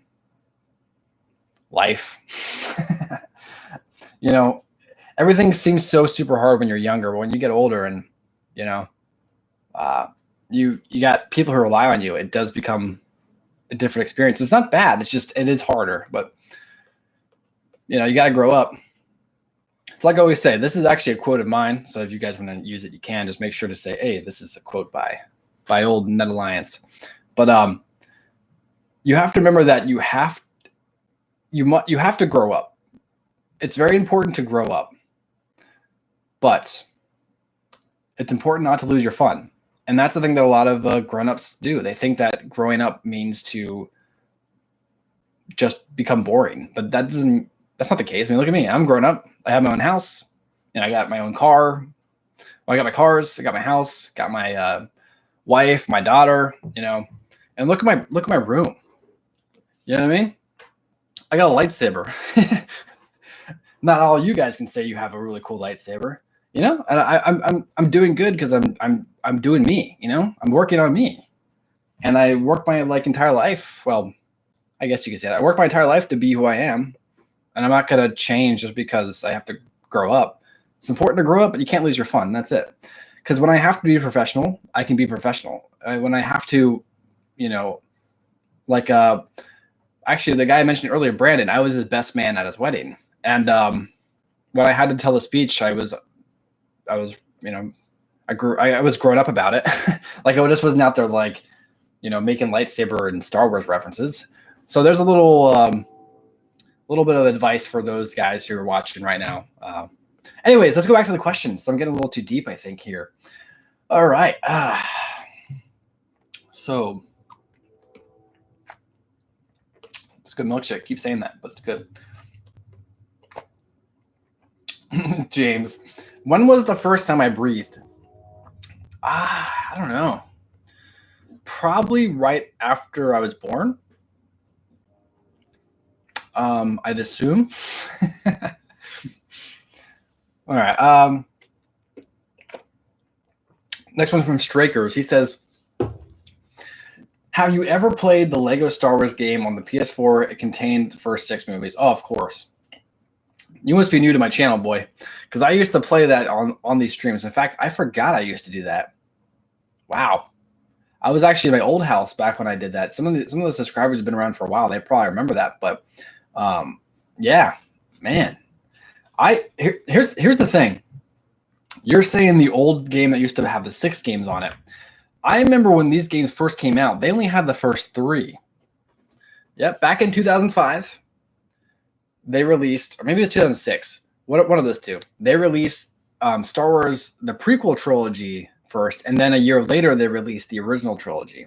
life. Everything seems so super hard when you're younger, but when you get older and, you got people who rely on you, it does become a different experience. It's not bad. It is harder, but you got to grow up. It's like I always say, this is actually a quote of mine. So if you guys want to use it, you can. Just make sure to say, hey, this is a quote by old Ned Alliance. But you have to remember that you have to grow up. It's very important to grow up. But it's important not to lose your fun. And that's the thing that a lot of grown-ups do. They think that growing up means to just become boring. But that's not the case. I mean, look at me. I'm grown up. I have my own house. I got my own car. Well, I got my cars. I got my house. Got my wife, my daughter. And look at my room. You know what I mean? I got a lightsaber. Not all you guys can say you have a really cool lightsaber. And I'm doing good because I'm doing me. I'm working on me, and I work my entire life. Well, I guess you could say that I work my entire life to be who I am, and I'm not gonna change just because I have to grow up. It's important to grow up, but you can't lose your fun. That's it. Because when I have to be professional, I can be professional. When I have to, actually the guy I mentioned earlier, Brandon, I was his best man at his wedding, and when I had to tell the speech, I was grown up about it. Like I just wasn't out there making lightsaber and Star Wars references. So there's a little bit of advice for those guys who are watching right now. Anyways, let's go back to the questions. I'm getting a little too deep, I think, here. All right. So it's a good milkshake. Keep saying that, but it's good. James, when was the first time I breathed? I don't know. Probably right after I was born. I'd assume. All right. Next one from Strakers. He says, have you ever played the Lego Star Wars game on the PS4? It contained the first 6 movies. Oh, of course. You must be new to my channel, boy, because I used to play that on these streams. In fact, I forgot I used to do that. Wow. I was actually in my old house back when I did that. Some of the subscribers have been around for a while. They probably remember that. But yeah, man. Here's the thing. You're saying the old game that used to have the 6 games on it. I remember when these games first came out, they only had the first 3. Yep, back in 2005. They released, or maybe it was 2006, one of those two. They released Star Wars, the prequel trilogy first, and then a year later they released the original trilogy.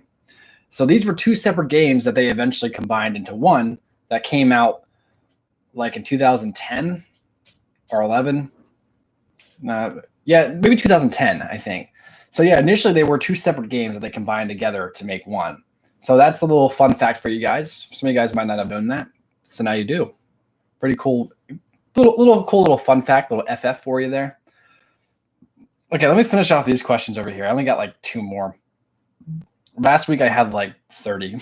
So these were 2 separate games that they eventually combined into one that came out like in 2010 or 11. Yeah, maybe 2010, I think. So yeah, initially they were 2 separate games that they combined together to make one. So that's a little fun fact for you guys. Some of you guys might not have known that. So now you do. Pretty cool. Little fun fact, little FF for you there. Okay, let me finish off these questions over here. I only got like 2 more. Last week I had like 30.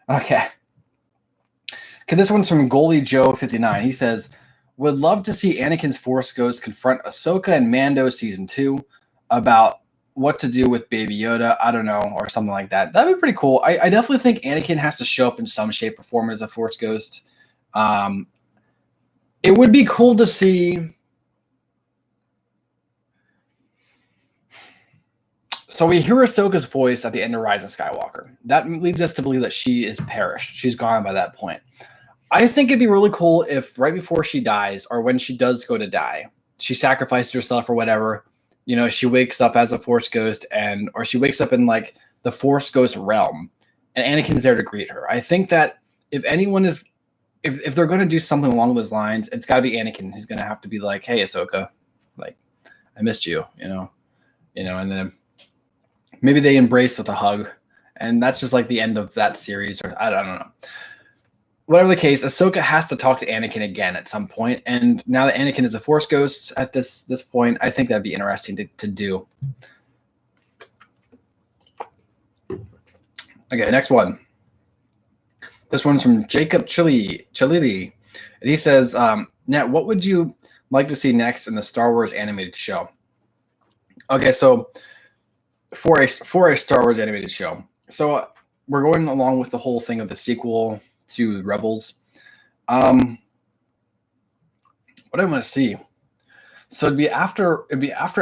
Okay, this one's from Goalie Joe 59. He says, would love to see Anakin's Force Ghost confront Ahsoka and Mando season 2 about what to do with Baby Yoda. I don't know, or something like that. That'd be pretty cool. I definitely think Anakin has to show up in some shape or form as a Force Ghost. It would be cool to see. So we hear Ahsoka's voice at the end of Rise of Skywalker. That leads us to believe that she is perished. She's gone by that point. I think it'd be really cool if right before she dies, or when she does go to die, she sacrificed herself or whatever. She wakes up as a Force Ghost, or she wakes up in like the Force Ghost realm, and Anakin's there to greet her. I think that if anyone is, if they're going to do something along those lines, it's got to be Anakin who's going to have to be like, "Hey, Ahsoka, like, I missed you," and then maybe they embrace with a hug, and that's just like the end of that series, or I don't know. Whatever the case, Ahsoka has to talk to Anakin again at some point, and now that Anakin is a Force Ghost at this point, I think that'd be interesting to do. Okay, next one. This one's from Jacob Chilili, and he says, Nat, what would you like to see next in the Star Wars animated show? Okay, so for a Star Wars animated show, so we're going along with the whole thing of the sequel to Rebels. What do I want to see? So it'd be after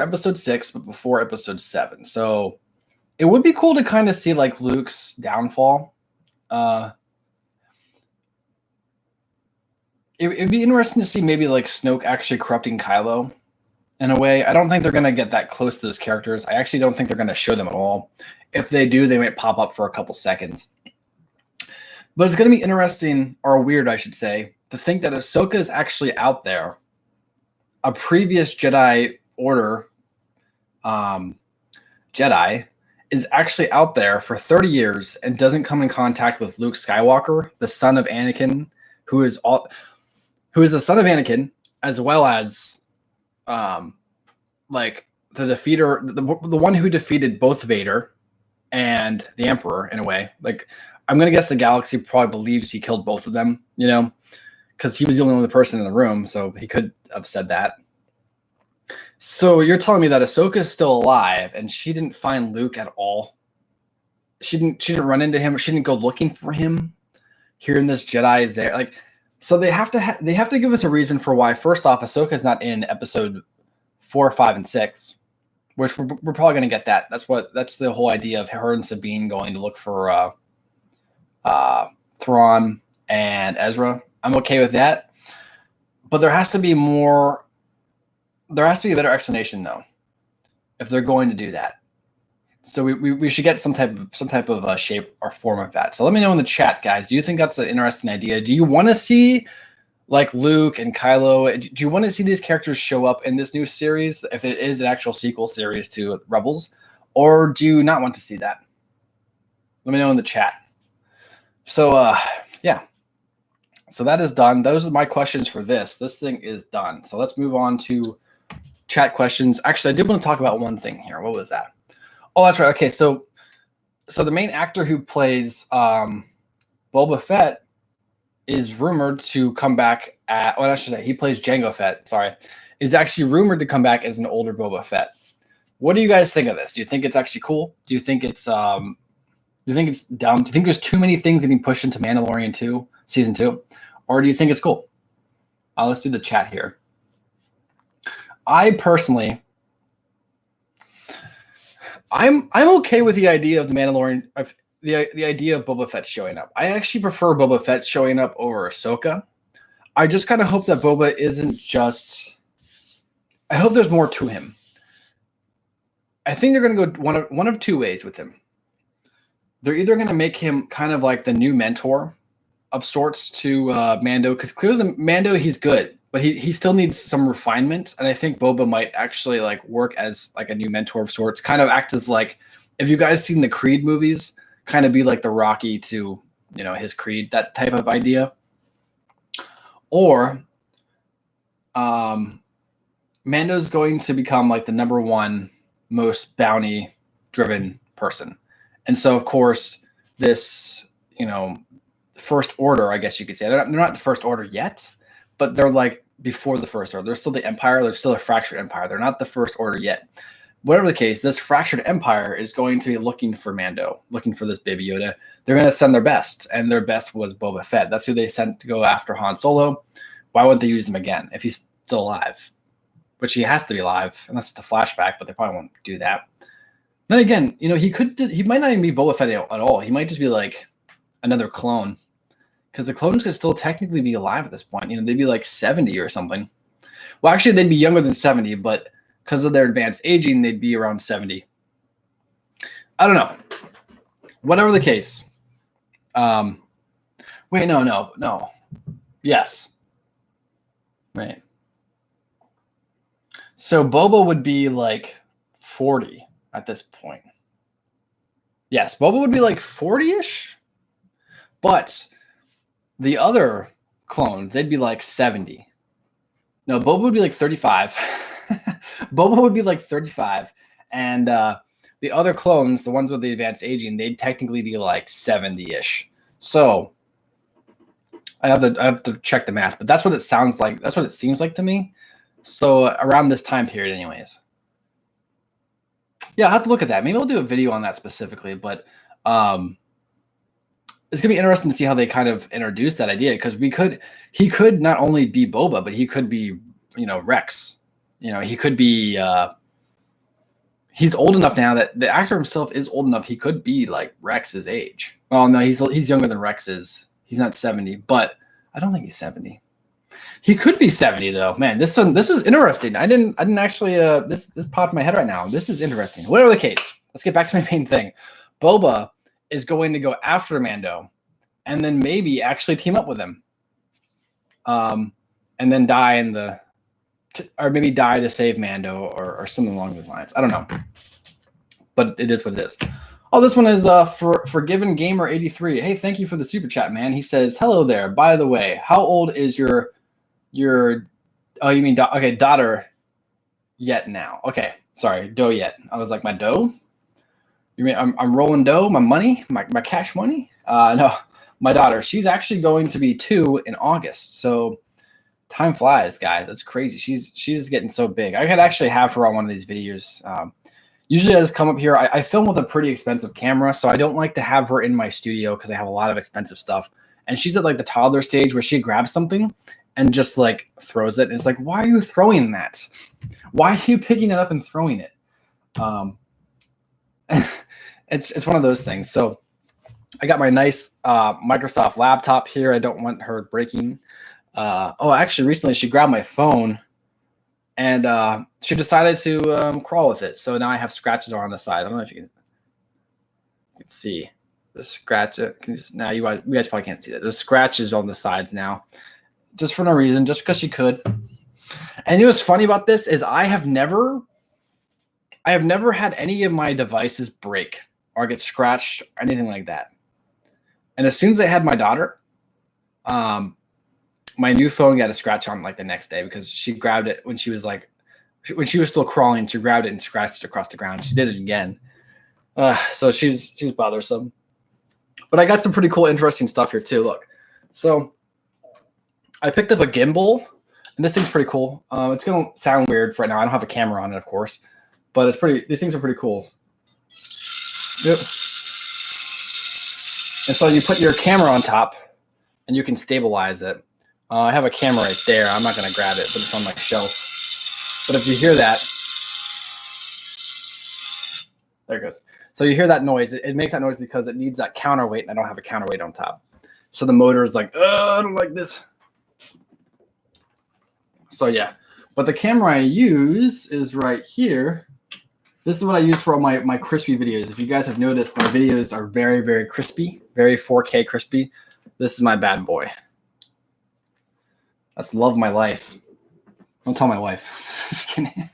episode 6, but before episode 7. So it would be cool to kind of see like Luke's downfall. It'd be interesting to see maybe like Snoke actually corrupting Kylo. in a way. I don't think they're going to get that close to those characters. I actually don't think they're going to show them at all. If they do, they might pop up for a couple seconds. But it's going to be interesting, or weird, I should say, to think that Ahsoka is actually out there. A previous Jedi Order Jedi is actually out there for 30 years and doesn't come in contact with Luke Skywalker, the son of Anakin, who is the son of Anakin, as well as like the defeater, the one who defeated both Vader and the Emperor in a way. Like, I'm going to guess the galaxy probably believes he killed both of them, because he was the only other person in the room, so he could have said that. So you're telling me that Ahsoka is still alive and she didn't find Luke at all? She didn't run into him. She didn't go looking for him. Hearing this Jedi is there, like, so they have to give us a reason for why. First off, Ahsoka is not in episode 4, 5, and 6, which we're probably going to get that. That's the whole idea of her and Sabine going to look for Thrawn and Ezra. I'm okay with that, but there has to be more. There has to be a better explanation, though, if they're going to do that. So we should get some type of shape or form of that. So let me know in the chat, guys. Do you think that's an interesting idea? Do you want to see like Luke and Kylo? Do you want to see these characters show up in this new series if it is an actual sequel series to Rebels, or do you not want to see that? Let me know in the chat. So yeah. So that is done. Those are my questions for this. This thing is done. So let's move on to chat questions. Actually, I did want to talk about one thing here. What was that? Oh, that's right. Okay, so the main actor who plays Boba Fett is rumored to come back I should say he plays Jango Fett. Sorry, is actually rumored to come back as an older Boba Fett. What do you guys think of this? Do you think it's actually cool? Do you think it's dumb? Do you think there's too many things getting pushed into Mandalorian 2 season 2, or do you think it's cool? Let's do the chat here. I personally, I'm okay with the idea of the Mandalorian, the idea of Boba Fett showing up. I actually prefer Boba Fett showing up over Ahsoka. I just kind of hope that Boba isn't just. I hope there's more to him. I think they're going to go one of two ways with him. They're either going to make him kind of like the new mentor of sorts to Mando, because clearly the Mando, he's good, but he still needs some refinement, and I think Boba might actually like work as like a new mentor of sorts, kind of act as like, if you guys seen the Creed movies, kind of be like the Rocky to his Creed, that type of idea. Or Mando's going to become like the number one most bounty driven person, and so of course this First Order, I guess you could say, they're not the First Order yet, but they're like before the First Order. They're still the Empire. They're still a fractured Empire. They're not the First Order yet. Whatever the case, this fractured Empire is going to be looking for Mando, looking for this baby Yoda. They're going to send their best, and their best was Boba Fett. That's who they sent to go after Han Solo. Why wouldn't they use him again if he's still alive? Which he has to be alive, unless it's a flashback, but they probably won't do that. Then again, he might not even be Boba Fett at all. He might just be like another clone, because the clones could still technically be alive at this point. They'd be like 70 or something. Well, actually, they'd be younger than 70, but because of their advanced aging, they'd be around 70. I don't know. Whatever the case. Wait, no. Yes. Right. So Boba would be like 40 at this point. Yes, Boba would be like 40-ish. But the other clones, they'd be like 70. No, Boba would be like 35. Boba would be like 35. And the other clones, the ones with the advanced aging, they'd technically be like 70-ish. So I have to check the math, but that's what it sounds like. That's what it seems like to me. So around this time period anyways. Yeah, I'll have to look at that. Maybe I'll do a video on that specifically, but it's gonna be interesting to see how they kind of introduce that idea, because he could not only be Boba, but he could be, Rex. He could be he's old enough now that the actor himself is old enough. He could be like Rex's age. Oh no, he's younger than Rex is. He's not 70, but I don't think he's 70. He could be 70 though. Man, this is interesting. I didn't actually this popped in my head right now. This is interesting. Whatever the case, let's get back to my main thing. Boba is going to go after Mando and then maybe actually team up with him. And then die or maybe die to save Mando or something along those lines. I don't know. But it is what it is. Oh, this one is for Forgiven Gamer 83. Hey, thank you for the super chat, man. He says, "Hello there. By the way, how old is your oh, you mean daughter yet now? Okay, sorry, dough yet. I was like, my dough? You mean I'm rolling dough, my money, my cash money? No, my daughter. She's actually going to be 2 in August. So time flies, guys. That's crazy. She's getting so big. I could actually have her on one of these videos. Usually I just come up here. I film with a pretty expensive camera, so I don't like to have her in my studio because I have a lot of expensive stuff. And she's at like the toddler stage where she grabs something and just like throws it. And it's like, why are you throwing that? Why are you picking it up and throwing it? It's one of those things. So I got my nice Microsoft laptop here. I don't want her breaking. Actually, recently she grabbed my phone. And she decided to crawl with it. So now I have scratches on the side. I don't know if you can see the scratch. Now you guys probably can't see that. There's scratches on the sides now, just for no reason, just because she could. And what's funny about this is I have never had any of my devices break or get scratched or anything like that. And as soon as I had my daughter, my new phone got a scratch on like the next day because she grabbed it when she was still crawling. She grabbed it and scratched it across the ground. She did it again. So she's bothersome. But I got some pretty cool, interesting stuff here too. Look, so I picked up a gimbal, and this thing's pretty cool. It's gonna sound weird for right now. I don't have a camera on it, of course, but it's pretty. These things are pretty cool. Yep. And so you put your camera on top, and you can stabilize it. I have a camera right there. I'm not going to grab it, but it's on my shelf. But if you hear that, there it goes. So you hear that noise. It makes that noise because it needs that counterweight, and I don't have a counterweight on top. So the motor is like, I don't like this. So yeah. But the camera I use is right here. This is what I use for all my crispy videos. If you guys have noticed, my videos are very, very crispy, very 4K crispy. This is my bad boy. That's love of my life. Don't tell my wife. Just kidding.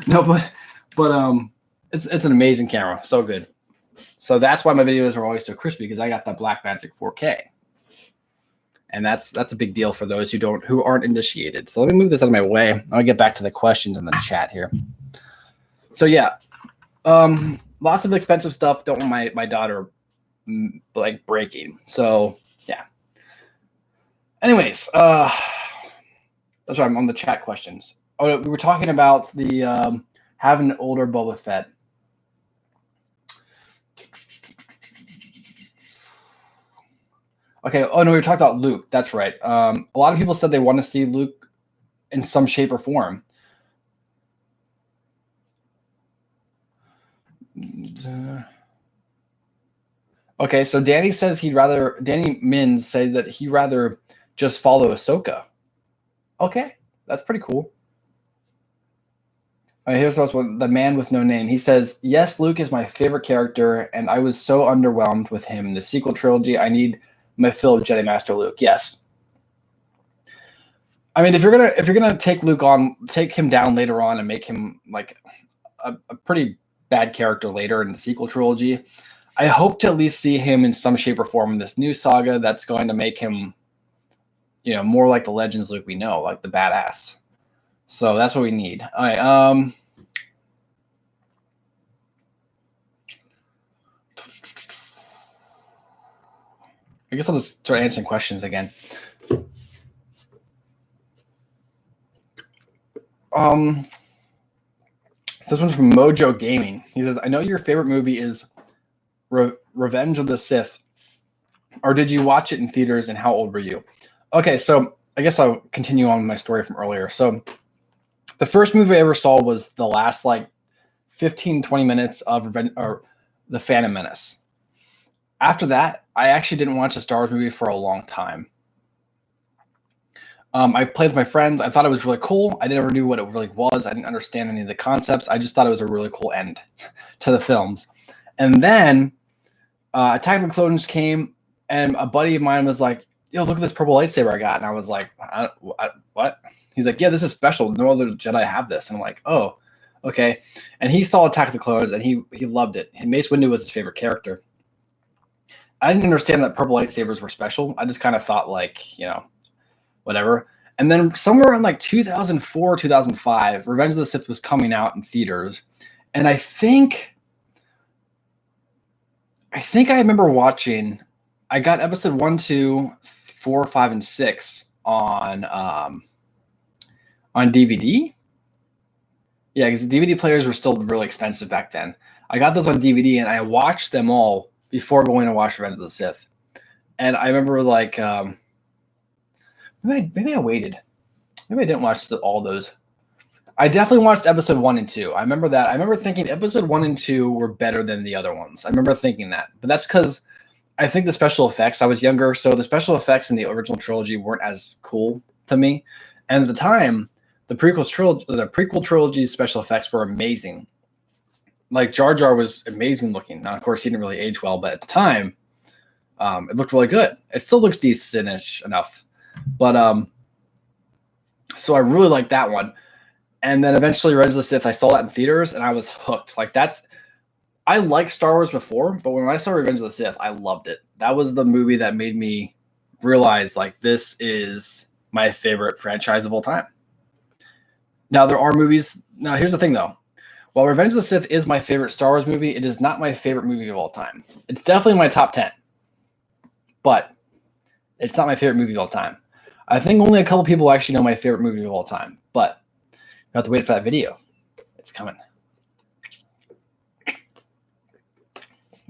No, but it's an amazing camera. So good. So that's why my videos are always so crispy, because I got that Blackmagic 4K. And that's a big deal for those who aren't initiated. So let me move this out of my way. I'll get back to the questions in the chat here. So yeah, lots of expensive stuff. Don't want my daughter like breaking. So yeah. Anyways, that's right. I'm on the chat questions. Oh, we were talking about the having an older Boba Fett. Okay. Oh no, we were talking about Luke. That's right. A lot of people said they want to see Luke in some shape or form. Okay, so Danny Mins says that he'd rather just follow Ahsoka. Okay, that's pretty cool. All right, here's the man with no name. He says, yes, Luke is my favorite character, and I was so underwhelmed with him in the sequel trilogy. I need my fill of Jedi Master Luke. Yes. I mean, if you're gonna take him down later on and make him like a pretty bad character later in the sequel trilogy, I hope to at least see him in some shape or form in this new saga that's going to make him, more like the Legends Luke we know, like the badass. So that's what we need. All right. I guess I'll just start answering questions again. This one's from Mojo Gaming. He says, I know your favorite movie is Revenge of the Sith. Or did you watch it in theaters, and how old were you? Okay, so I guess I'll continue on with my story from earlier. So the first movie I ever saw was the last 15, 20 minutes of The Phantom Menace. After that, I actually didn't watch a Star Wars movie for a long time. I played with my friends. I thought it was really cool. I never knew what it really was. I didn't understand any of the concepts. I just thought it was a really cool end to the films. And then Attack of the Clones came, and a buddy of mine was like, "Yo, look at this purple lightsaber I got." And I was like, "What?" He's like, "Yeah, this is special. No other Jedi have this." And I'm like, "Oh, okay." And he saw Attack of the Clones, and he loved it. And Mace Windu was his favorite character. I didn't understand that purple lightsabers were special. I just kind of thought like, whatever. And then somewhere in like 2004, 2005, Revenge of the Sith was coming out in theaters. And I think I remember watching, I got episode 1, 2, 4, 5, and 6 on DVD. Yeah, because the DVD players were still really expensive back then. I got those on DVD and I watched them all before going to watch Revenge of the Sith. And I remember like, maybe I waited. Maybe I didn't watch all those. I definitely watched episode 1 and 2. I remember that. I remember thinking episode 1 and 2 were better than the other ones. I remember thinking that. But that's because I think the special effects, I was younger, so the special effects in the original trilogy weren't as cool to me. And at the time, the prequel trilogy special effects were amazing. Like Jar Jar was amazing looking. Now, of course, he didn't really age well, but at the time, it looked really good. It still looks decent-ish enough. But so I really liked that one. And then eventually Revenge of the Sith, I saw that in theaters and I was hooked. Like I liked Star Wars before, but when I saw Revenge of the Sith, I loved it. That was the movie that made me realize like this is my favorite franchise of all time. Now there are movies. Now here's the thing though. While Revenge of the Sith is my favorite Star Wars movie, it is not my favorite movie of all time. It's definitely my top 10. But it's not my favorite movie of all time. I think only a couple people actually know my favorite movie of all time. But you have to wait for that video. It's coming.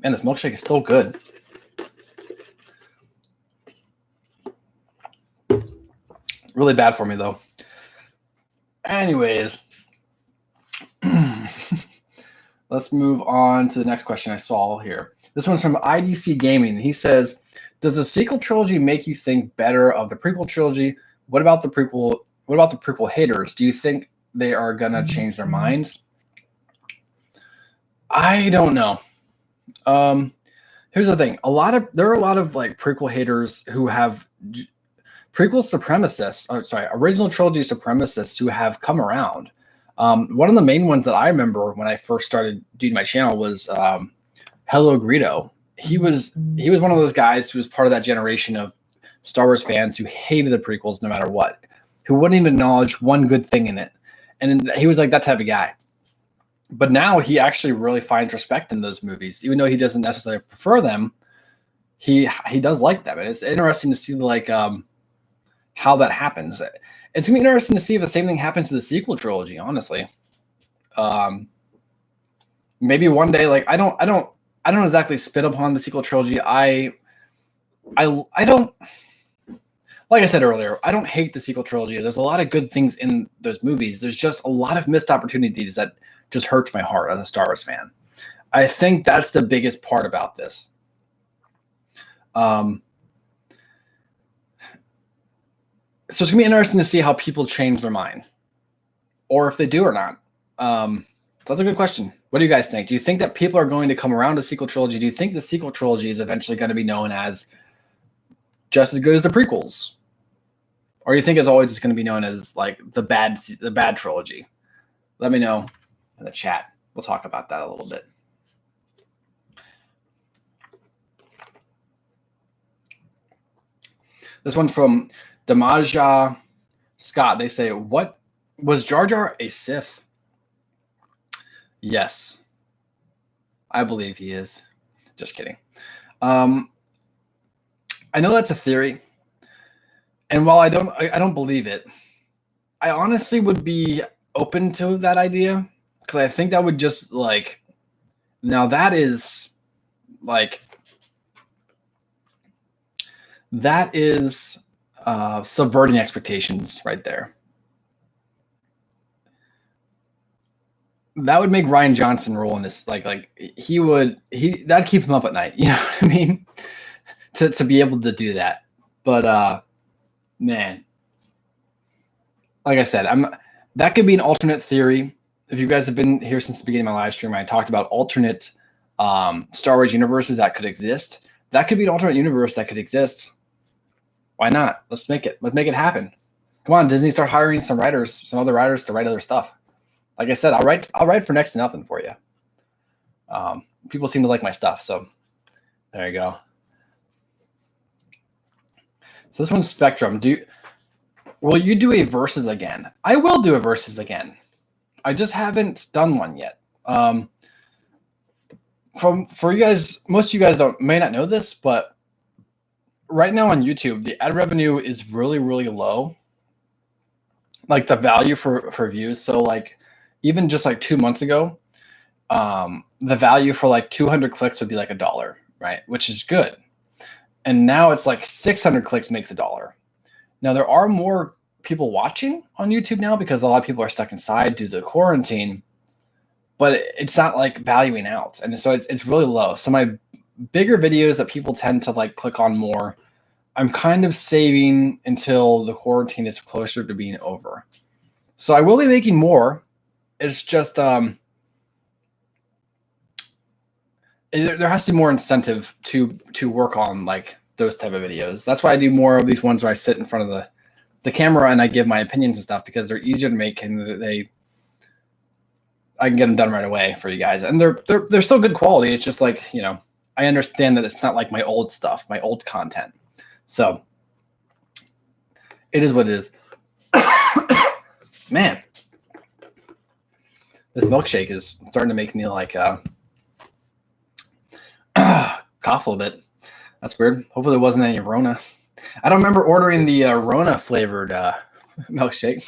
Man, this milkshake is still good. Really bad for me, though. Anyways, let's move on to the next question I saw here. This one's from IDC Gaming. He says, does the sequel trilogy make you think better of the prequel trilogy? What about the prequel haters? Do you think they are gonna change their minds? I don't know. Here's the thing. There are a lot of like prequel haters who have prequel supremacists. Original trilogy supremacists who have come around. One of the main ones that I remember when I first started doing my channel was Hello Greedo. He was one of those guys who was part of that generation of Star Wars fans who hated the prequels no matter what, who wouldn't even acknowledge one good thing in it. And he was like that type of guy. But now he actually really finds respect in those movies, even though he doesn't necessarily prefer them. He does like them, and it's interesting to see like how that happens. It's gonna be interesting to see if the same thing happens to the sequel trilogy. Honestly, maybe one day, like I don't exactly spit upon the sequel trilogy. I don't. Like I said earlier, I don't hate the sequel trilogy. There's a lot of good things in those movies. There's just a lot of missed opportunities that just hurts my heart as a Star Wars fan. I think that's the biggest part about this. So it's going to be interesting to see how people change their mind, or if they do or not. That's a good question. What do you guys think? Do you think that people are going to come around to sequel trilogy? Do you think the sequel trilogy is eventually going to be known as just as good as the prequels? Or do you think it's always just going to be known as like the bad trilogy? Let me know in the chat. We'll talk about that a little bit. This one from Damaja Scott. They say, what was Jar Jar a Sith? Yes. I believe he is. Just kidding. I know that's a theory. And while I don't believe it, I honestly would be open to that idea, because I think that would just like, now that is like, that is subverting expectations right there. That would make Rian Johnson roll in this, like that'd keep him up at night. You know what I mean? To be able to do that. But man, like I said, that could be an alternate theory. If you guys have been here since the beginning of my live stream, I talked about alternate Star Wars universes that could exist. That could be an alternate universe that could exist. Why not? Let's make it. Let's make it happen. Come on, Disney, start hiring some writers, some other writers to write other stuff. Like I said, I'll write for next to nothing for you. People seem to like my stuff, so there you go. So this one's Spectrum. Will you do a versus again? I will do a versus again. I just haven't done one yet. For you guys, most of you guys may not know this, but right now on YouTube, the ad revenue is really, really low. Like the value for views. So like even just like 2 months ago, the value for like 200 clicks would be like $1, right? Which is good. And now it's like 600 clicks makes $1. Now there are more people watching on YouTube now because a lot of people are stuck inside due to the quarantine, but it's not like valuing out. And so it's really low. So my bigger videos that people tend to like click on more, I'm kind of saving until the quarantine is closer to being over. So I will be making more. It's just there has to be more incentive to work on like those type of videos. That's why I do more of these ones where I sit in front of the camera and I give my opinions and stuff because they're easier to make and I can get them done right away for you guys. And they're still good quality. It's just like, you know, I understand that it's not like my old stuff, my old content. So it is what it is. Man, this milkshake is starting to make me like cough a little bit. That's weird. Hopefully there wasn't any Rona. I don't remember ordering the Rona flavored milkshake.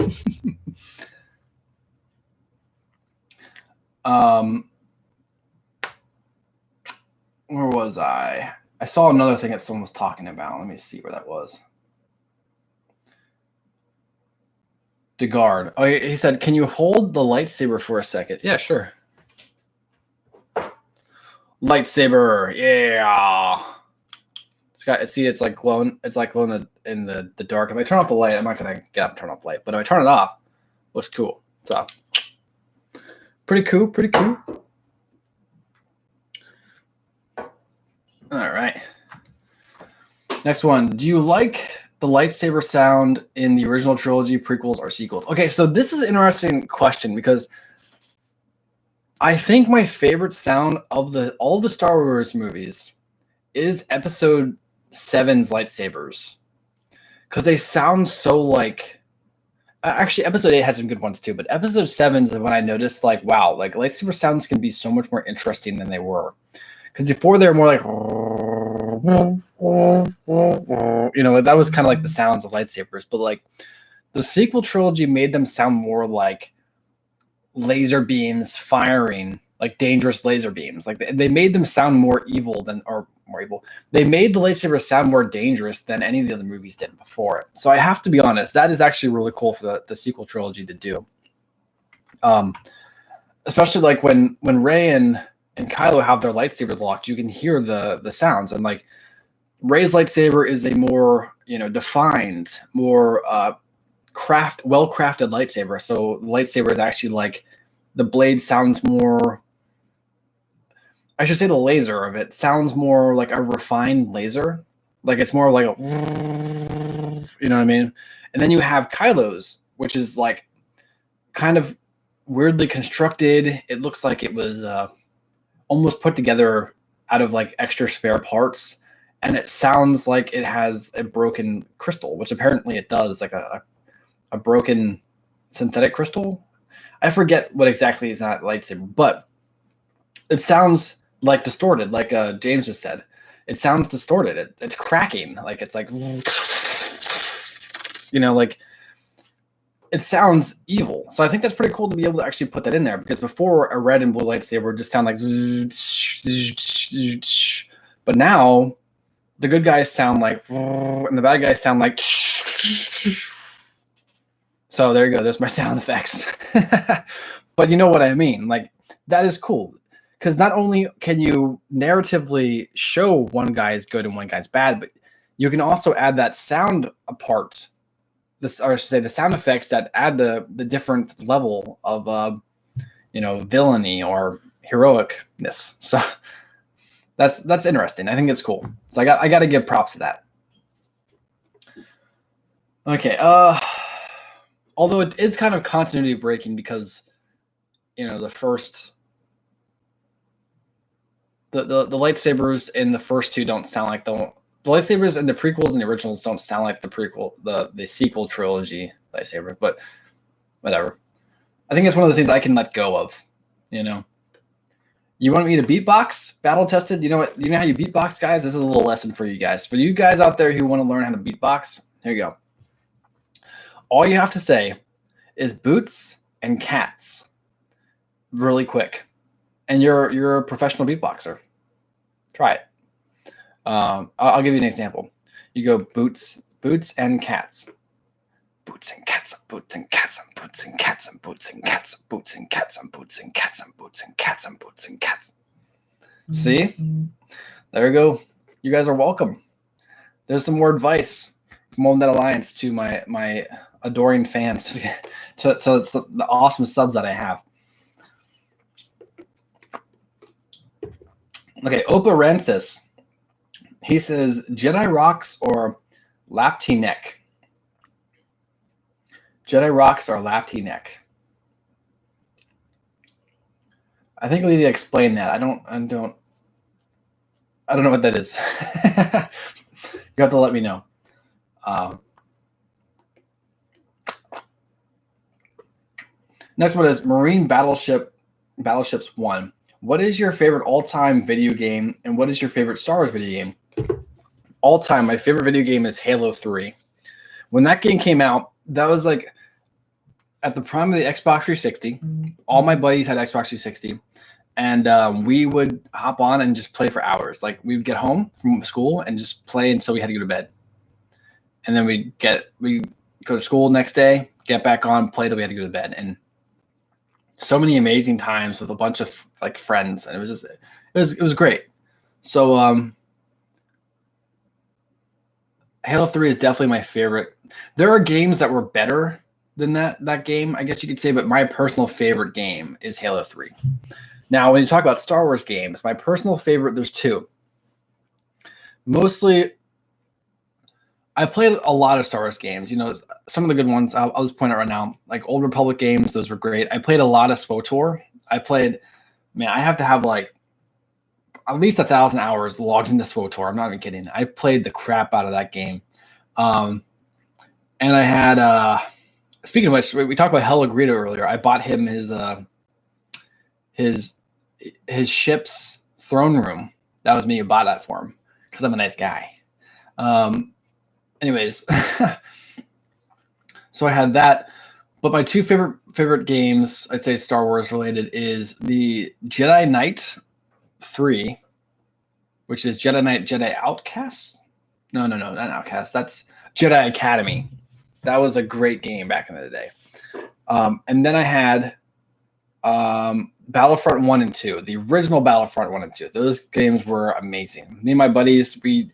Where was I? I saw another thing that someone was talking about. Let me see where that was. DeGuard. Oh, he said, "Can you hold the lightsaber for a second?" Yeah, sure. Lightsaber, yeah. It's like glowing. It's like glowing in the dark. If I turn off the light, I'm not gonna get up and turn off the light. But if I turn it off, it looks cool. So pretty cool. Pretty cool. All right. Next one. Do you like the lightsaber sound in the original trilogy, prequels, or sequels? Okay, so this is an interesting question because I think my favorite sound of all the Star Wars movies is Episode 7's lightsabers because they sound so like. Actually, Episode 8 has some good ones too, but Episode 7 is when I noticed like, wow, like lightsaber sounds can be so much more interesting than they were. Because before they were more like, you know, like that was kind of like the sounds of lightsabers. But like the sequel trilogy made them sound more like laser beams firing, like dangerous laser beams. Like they made them sound more evil They made the lightsaber sound more dangerous than any of the other movies did before it. So I have to be honest, that is actually really cool for the sequel trilogy to do. Especially like when Rey and Kylo have their lightsabers locked, you can hear the sounds. And like Rey's lightsaber is a more, you know, defined, more well-crafted lightsaber. So the lightsaber is actually like the blade sounds more, I should say the laser of it sounds more like a refined laser. Like it's more like a, you know what I mean? And then you have Kylo's, which is like kind of weirdly constructed. It looks like it was almost put together out of like extra spare parts, and it sounds like it has a broken crystal, which apparently it does, like a broken synthetic crystal. I forget what exactly is that lightsaber, but it sounds like distorted, like James just said. It sounds distorted. It's cracking, like it's like, you know, like it sounds evil. So I think that's pretty cool to be able to actually put that in there, because before a red and blue lightsaber just sound like, but now the good guys sound like, and the bad guys sound like. So there you go. There's my sound effects. But you know what I mean? Like that is cool, because not only can you narratively show one guy is good and one guy's bad, but you can also add that sound apart this, or I should say, the sound effects that add the different level of villainy or heroicness. So that's interesting. I think it's cool. So I got to give props to that. Okay. Although it is kind of continuity breaking because the first the lightsabers in the first two don't sound like the lightsabers in the prequels and the originals don't sound like the sequel trilogy lightsaber, but whatever. I think it's one of those things I can let go of. You want me to beatbox? Battle tested? You know what? You know how you beatbox, guys? This is a little lesson for you guys. For you guys out there who want to learn how to beatbox, here you go. All you have to say is boots and cats really quick. And you're a professional beatboxer. Try it. I'll give you an example. You go boots and cats. Boots and cats, boots and cats, and boots and cats, and boots and cats, and boots and cats, and boots and cats, and boots and cats, and boots and cats. See? There we go. You guys are welcome. There's some more advice from Old Net Alliance to my adoring fans, to the awesome subs that I have. Okay, Opa Rensis. He says Jedi rocks or lapty neck. Jedi rocks or lapty neck. I think we need to explain that. I don't know what that is. You have to let me know. Next one is Marine Battleships 1. What is your favorite all-time video game, and what is your favorite Star Wars video game? All-time, my favorite video game is Halo 3. When that game came out, that was like at the prime of the Xbox 360. All my buddies had Xbox 360, and we would hop on and just play for hours. Like we would get home from school and just play until we had to go to bed, and then we go to school the next day, get back on, play till we had to go to bed, and so many amazing times with a bunch of like friends, and it was great. So Halo 3 is definitely my favorite. There are games that were better than that game, I guess you could say, but my personal favorite game is Halo 3. Now, when you talk about Star Wars games, my personal favorite, there's two. Mostly, I played a lot of Star Wars games. Some of the good ones, I'll just point out right now, like Old Republic games, those were great. I played a lot of SWTOR. I have to have like at least 1,000 hours logged into SWTOR. I'm not even kidding. I played the crap out of that game. And I had, speaking of which, we talked about Hella Greedo earlier. I bought him his ship's throne room. That was me who bought that for him because I'm a nice guy. Anyways, so I had that. But my two favorite games, I'd say Star Wars related, is the Jedi Knight 3, which is Jedi Knight Jedi Outcast. No, not Outcast. That's Jedi Academy. That was a great game back in the day. And then I had Battlefront 1 and 2, the original Battlefront 1 and 2. Those games were amazing. Me and my buddies, me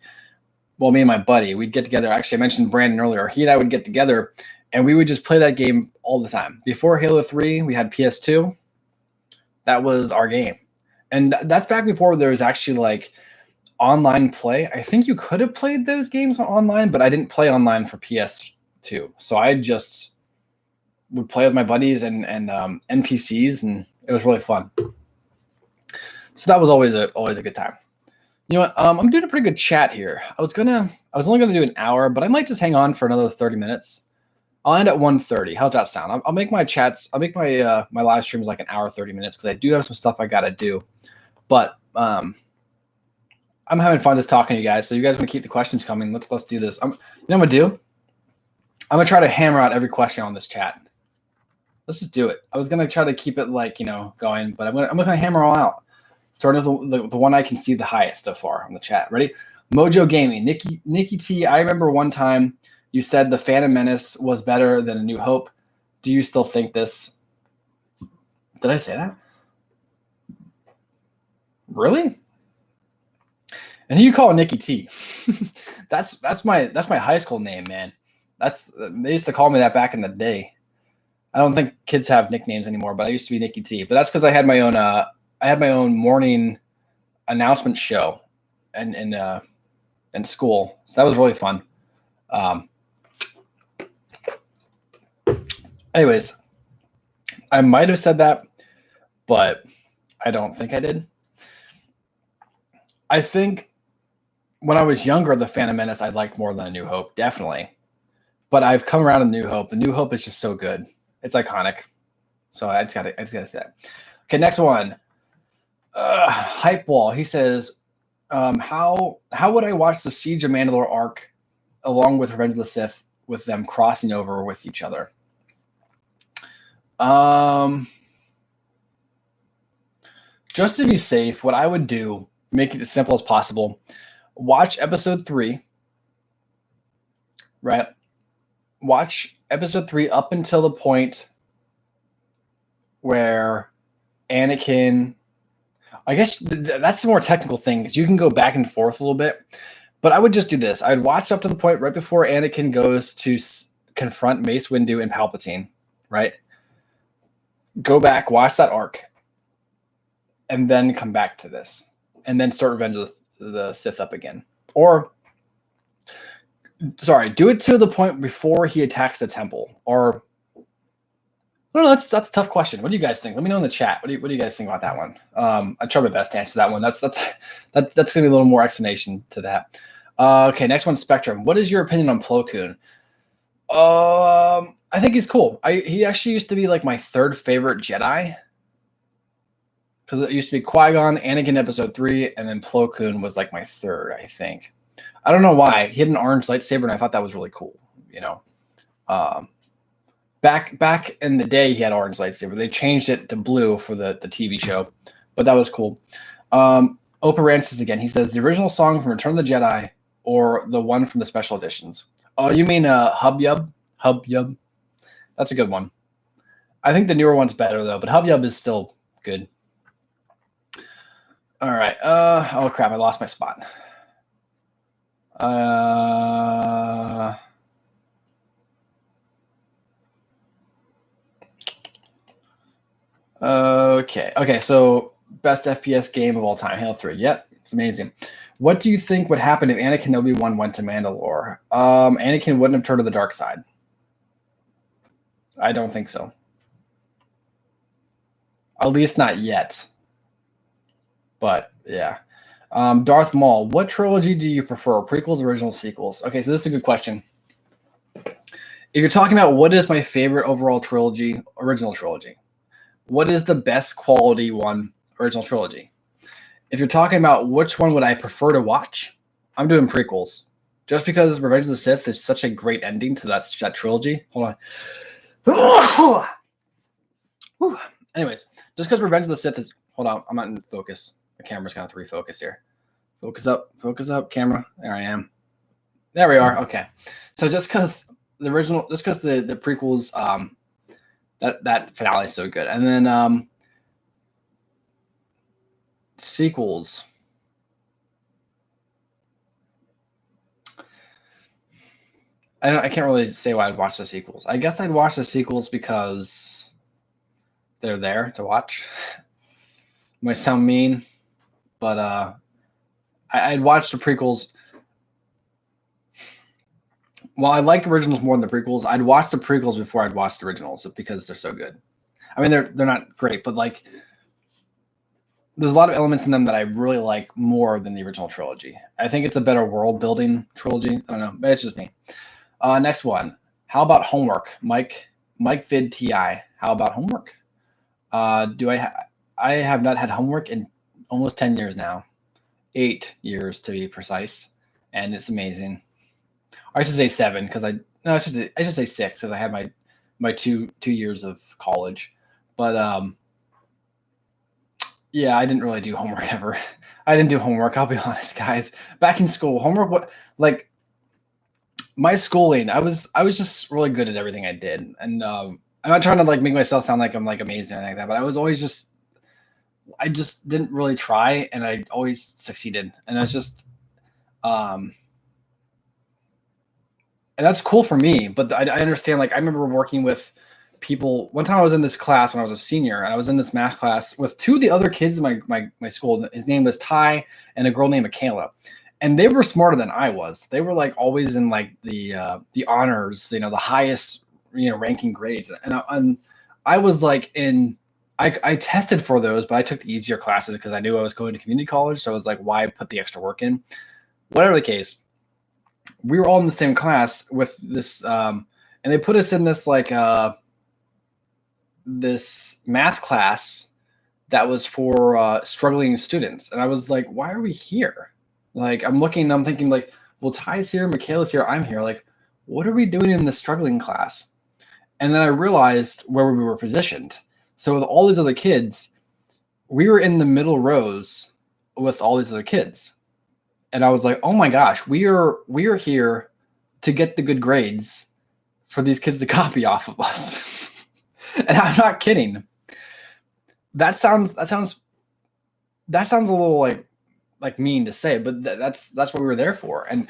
and my buddy, we'd get together. Actually, I mentioned Brandon earlier. He and I would get together, and we would just play that game all the time. Before Halo 3, we had PS2. That was our game. And that's back before there was actually like online play. I think you could have played those games online, but I didn't play online for PS2. So I just would play with my buddies and NPCs, and it was really fun. So that was always a good time. You know what? I'm doing a pretty good chat here. I was only gonna do an hour, but I might just hang on for another 30 minutes. I'll end at 1:30. How's that sound? I'll make my chats. I'll make my my live streams like an hour 30 minutes because I do have some stuff I gotta do. But I'm having fun just talking to you guys. So you guys want to keep the questions coming? Let's do this. You know what I'm gonna do? I'm gonna try to hammer out every question on this chat. Let's just do it. I was gonna try to keep it like going, but I'm gonna hammer all out. Starting with the one I can see the highest so far on the chat. Ready? Mojo Gaming, Nikki T. I remember one time you said the Phantom Menace was better than A New Hope. Do you still think this? Did I say that? Really? And who you call Nikki T? that's my high school name, man. They used to call me that back in the day. I don't think kids have nicknames anymore, but I used to be Nicky T. But that's because I had my own morning announcement show in school. So that was really fun. Anyways, I might have said that, but I don't think I did. I think when I was younger, the Phantom Menace I liked more than A New Hope, definitely. But I've come around to New Hope. The New Hope is just so good. It's iconic. So I just gotta say that. Okay, next one. Hype Wall. He says, how would I watch the Siege of Mandalore arc along with Revenge of the Sith with them crossing over with each other? Just to be safe, what I would do, make it as simple as possible, watch episode 3, right? Watch episode 3 up until the point where Anakin, I guess that's the more technical thing, because you can go back and forth a little bit, but I would just do this. I'd watch up to the point right before Anakin goes to confront Mace Windu and Palpatine, right? Go back, watch that arc, and then come back to this, and then start Revenge of the Sith up again. Or, sorry, do it to the point before he attacks the temple. Or, I don't know, that's a tough question. What do you guys think? Let me know in the chat. What do you guys think about that one? I try my best to answer that one. That's gonna be a little more explanation to that. Okay, next one, Spectrum. What is your opinion on Plo Koon? I think he's cool. He actually used to be like my third favorite Jedi, because it used to be Qui-Gon, Anakin episode 3, and then Plo Koon was like my third, I think. I don't know why. He had an orange lightsaber, and I thought that was really cool. You know, back in the day, he had orange lightsaber. They changed it to blue for the TV show, but that was cool. Opa Rancis again. He says the original song from Return of the Jedi or the one from the special editions. Oh, you mean Hub Yub? Hub Yub. That's a good one. I think the newer one's better though, but Hub Yub is still good. All right. Oh crap! I lost my spot. Okay. So best FPS game of all time, Halo 3. Yep, it's amazing. What do you think would happen if Anakin Obi-Wan went to Mandalore? Anakin wouldn't have turned to the dark side. I don't think so. At least not yet. But yeah. Darth Maul, what trilogy do you prefer? Prequels, originals, sequels? Okay, so this is a good question. If you're talking about what is my favorite overall trilogy, original trilogy, what is the best quality one, original trilogy? If you're talking about which one would I prefer to watch, I'm doing prequels. Just because Revenge of the Sith is such a great ending to that trilogy. Hold on. Anyways, just because Revenge of the Sith is... Hold on, I'm not in focus. The camera's kind of refocus here. Focus up, camera. There I am. There we are. Okay. So just because the prequels, that finale is so good, and then sequels. I can't really say why I'd watch the sequels. I guess I'd watch the sequels because they're there to watch. Might sound mean, but I'd watch the prequels. While I like originals more than the prequels, I'd watch the prequels before I'd watch the originals because they're so good. I mean, they're not great, but like there's a lot of elements in them that I really like more than the original trilogy. I think it's a better world building trilogy. I don't know, but it's just me. Next one. How about homework? Mike Vid TI. How about homework? I have not had homework in almost 10 years now. 8 years to be precise. And it's amazing. Or I should say 7 because I should say 6 because I had my two years of college. But yeah, I didn't really do homework ever. I didn't do homework, I'll be honest, guys. Back in school, homework, my schooling, I was just really good at everything I did. And I'm not trying to like make myself sound like I'm like amazing or anything like that, but I was always I just didn't really try, and I always succeeded. And I was just And that's cool for me. But I understand, like, I remember working with people. One time I was in this class when I was a senior, and I was in this math class with two of the other kids in my school. His name was Ty and a girl named Michaela. And they were smarter than I was. They were like always in like the honors, the highest, ranking grades. And I was like I tested for those, but I took the easier classes because I knew I was going to community college. So I was like, why put the extra work in? Whatever the case, we were all in the same class with this, and they put us in this like this math class that was for struggling students. And I was like, why are we here? Like, I'm thinking like, well, Ty's here, Michaela's here, I'm here. Like, what are we doing in the struggling class? And then I realized where we were positioned. So with all these other kids, we were in the middle rows with all these other kids. And I was like, oh my gosh, we are here to get the good grades for these kids to copy off of us. And I'm not kidding. That sounds a little like mean to say, but that's what we were there for. And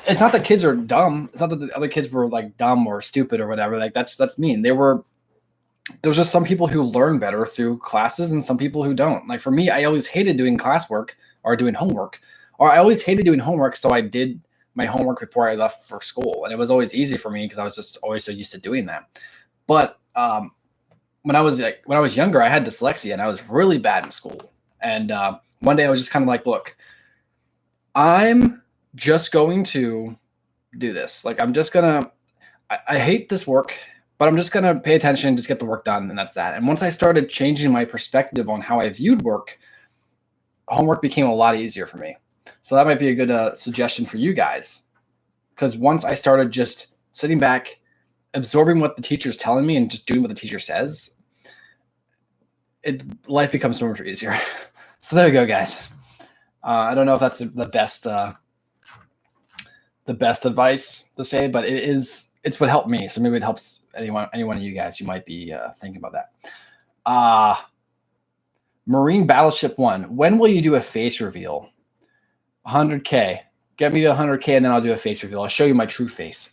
it's not that kids are dumb. It's not that the other kids were like dumb or stupid or whatever. Like that's mean. There's just some people who learn better through classes and some people who don't. Like for me, I always hated doing classwork or doing homework, or I always hated doing homework. So I did my homework before I left for school. And it was always easy for me because I was just always so used to doing that. But when I was younger, I had dyslexia and I was really bad in school. And one day I was just kind of like, look, I'm just going to do this. Like, I hate this work, but I'm just going to pay attention, just get the work done. And that's that. And once I started changing my perspective on how I viewed work, homework became a lot easier for me. So that might be a good suggestion for you guys. Because once I started just sitting back, absorbing what the teacher's telling me and just doing what the teacher says, life becomes so much easier. So there we go, guys. I don't know if that's the best advice to say, but it's what helped me. So maybe it helps any one of you guys who might be thinking about that. Marine Battleship 1. When will you do a face reveal? 100K. Get me to 100K and then I'll do a face reveal. I'll show you my true face.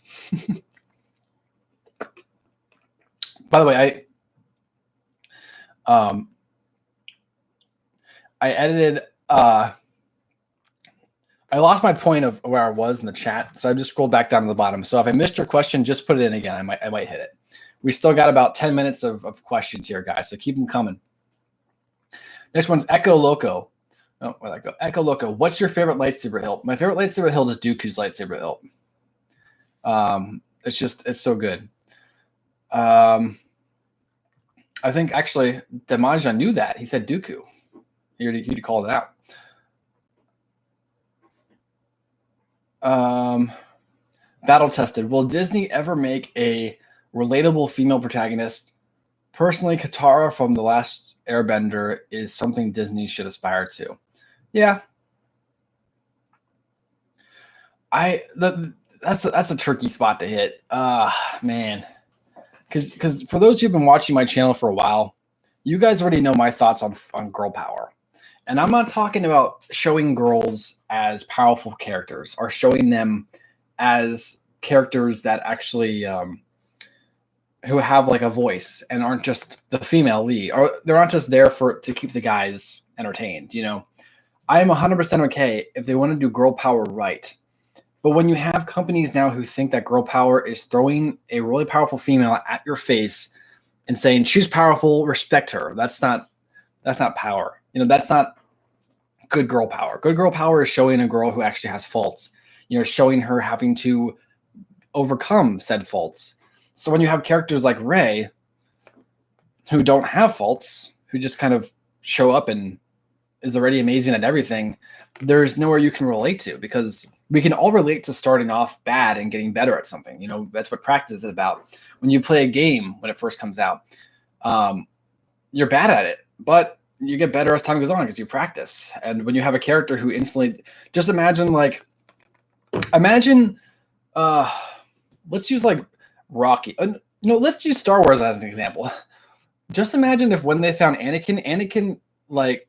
By the way, I edited, I lost my point of where I was in the chat, so I just scrolled back down to the bottom. So if I missed your question, just put it in again. I might hit it. We still got about 10 minutes of questions here, guys, so keep them coming. Next one's Echo Loco. Oh, where'd that go? Echo Loco. What's your favorite lightsaber hilt? My favorite lightsaber hilt is Dooku's lightsaber hilt. It's so good. I think actually Damaja knew that. He said Dooku. He called it out. Battle tested. Will Disney ever make a relatable female protagonist? Personally, Katara from The Last Airbender is something Disney should aspire to. Yeah. That's a tricky spot to hit. Man. Because for those who've been watching my channel for a while, you guys already know my thoughts on girl power. And I'm not talking about showing girls as powerful characters or showing them as characters that actually who have like a voice and aren't just the female lead, or they're not just there to keep the guys entertained. I am 100% okay if they want to do girl power right. But when you have companies now who think that girl power is throwing a really powerful female at your face and saying she's powerful, respect her, that's not power. That's not good girl power. Good girl power is showing a girl who actually has faults. Showing her having to overcome said faults. So when you have characters like Rey who don't have faults, who just kind of show up and is already amazing at everything, there's nowhere you can relate to, because we can all relate to starting off bad and getting better at something. That's what practice is about. When you play a game, when it first comes out, you're bad at it, but you get better as time goes on because you practice. And when you have a character who instantly, just imagine, let's use like Rocky. Let's use Star Wars as an example. Just imagine if when they found Anakin, like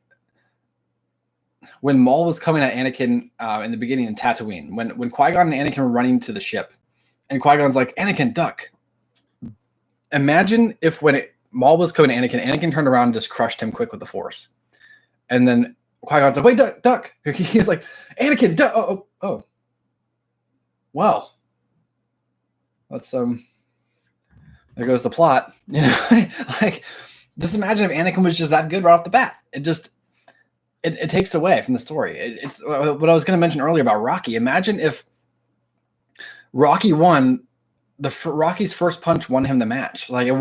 when Maul was coming at Anakin in the beginning in Tatooine, when Qui-Gon and Anakin were running to the ship, And Qui-Gon's like, Anakin, duck. Imagine if when Maul was coming to Anakin turned around and just crushed him quick with the Force. And then Qui-Gon's like, wait, duck. He's like, Anakin, duck. Oh. Wow. That's, there goes the plot. You know, like, just imagine if Anakin was just that good right off the bat. It takes away from the story. It's what I was going to mention earlier about Rocky. Imagine if Rocky won, Rocky's first punch won him the match. Like,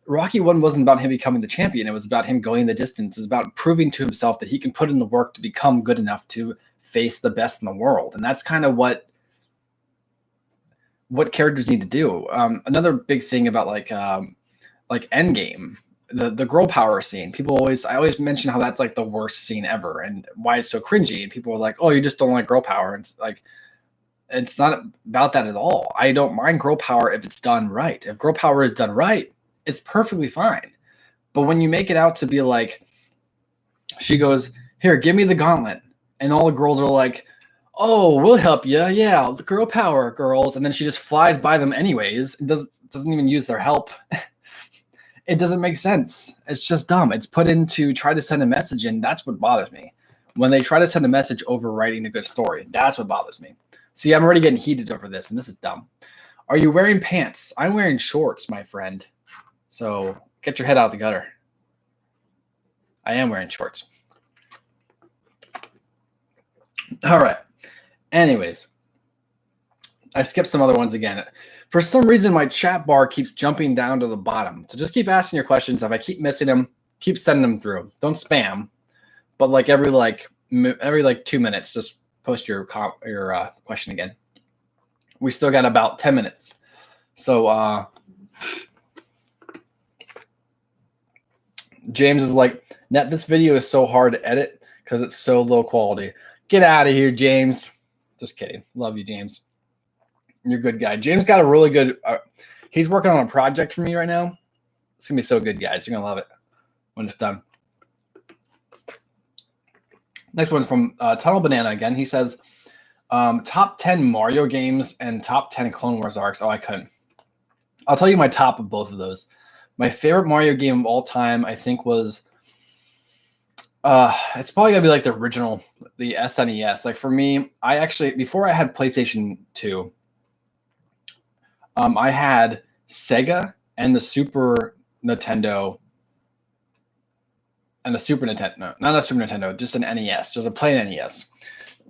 Rocky 1 wasn't about him becoming the champion. It was about him going the distance. It was about proving to himself that he can put in the work to become good enough to face the best in the world. And that's kind of what characters need to do. Another big thing about like Endgame, the girl power scene. I always mention how that's like the worst scene ever and why it's so cringy. And people are like, oh, you just don't like girl power. And it's like, it's not about that at all. I don't mind girl power if it's done right. If girl power is done right, it's perfectly fine. But when you make it out to be like, she goes, here, give me the gauntlet. And all the girls are like, oh, we'll help you. Yeah, the girl power, girls. And then she just flies by them anyways. It doesn't even use their help. It doesn't make sense. It's just dumb. It's put in to try to send a message, and that's what bothers me. When they try to send a message over writing a good story, that's what bothers me. See, I'm already getting heated over this, and this is dumb. Are you wearing pants? I'm wearing shorts, my friend. So get your head out of the gutter. I am wearing shorts. All right. Anyways, I skipped some other ones again. For some reason, my chat bar keeps jumping down to the bottom. So just keep asking your questions. If I keep missing them, keep sending them through. Don't spam. But like every 2 minutes, just post your question again. We still got about 10 minutes. So James is like, Net, this video is so hard to edit because it's so low quality. Get out of here, James. Just kidding. Love you, James. You're a good guy. James got a really good, he's working on a project for me right now. It's going to be so good, guys. You're going to love it when it's done. Next one from Tunnel Banana again. He says, top 10 Mario games and top 10 Clone Wars arcs. Oh, I couldn't. I'll tell you my top of both of those. My favorite Mario game of all time, I think, was it's probably gonna be like the original, the SNES. Like for me, I actually, before I had PlayStation 2, I had Sega and the Super Nintendo and the Super Nintendo, no, not a Super Nintendo, just an NES, just a plain NES.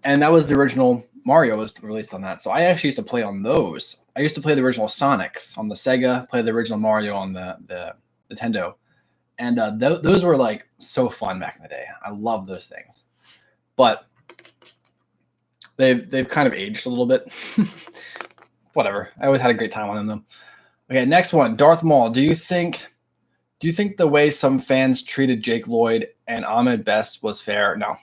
And that was the original Mario was released on that. So I actually used to play on those. I used to play the original Sonics on the Sega, play the original Mario on the Nintendo. And those were like so fun back in the day. I love those things. But they've kind of aged a little bit. Whatever. I always had a great time on them. Okay, next one. Darth Maul. Do you think the way some fans treated Jake Lloyd and Ahmed Best was fair? No.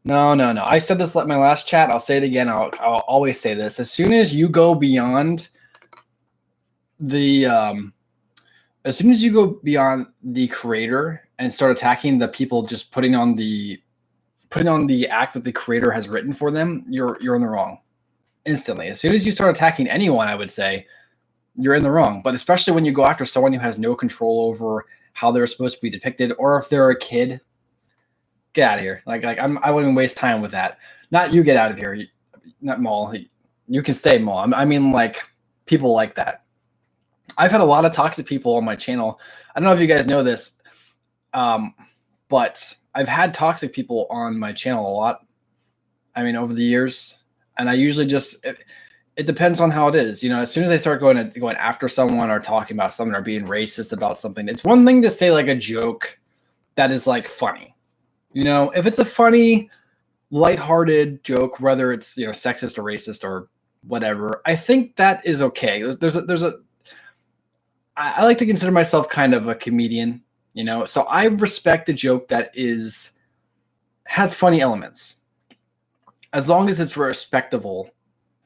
I said this in my last chat. I'll say it again. I'll always say this. As soon as you go beyond the creator and start attacking the people just putting on the act that the creator has written for them, you're in the wrong instantly. As soon as you start attacking anyone, I would say you're in the wrong. But especially when you go after someone who has no control over how they're supposed to be depicted, or if they're a kid, get out of here. I wouldn't waste time with that. Not you get out of here. Not Maul. You can stay, Maul. I mean, like, people like that. I've had a lot of toxic people on my channel. I don't know if you guys know this, but I've had toxic people on my channel a lot. I mean, over the years, and I usually just it depends on how it is. You know, as soon as they start going after someone or talking about something or being racist about something, it's one thing to say like a joke that is like funny. You know, if it's a funny, lighthearted joke, whether it's, you know, sexist or racist or whatever, I think that is okay. I like to consider myself kind of a comedian, you know, so I respect a joke that has funny elements, as long as it's a respectable,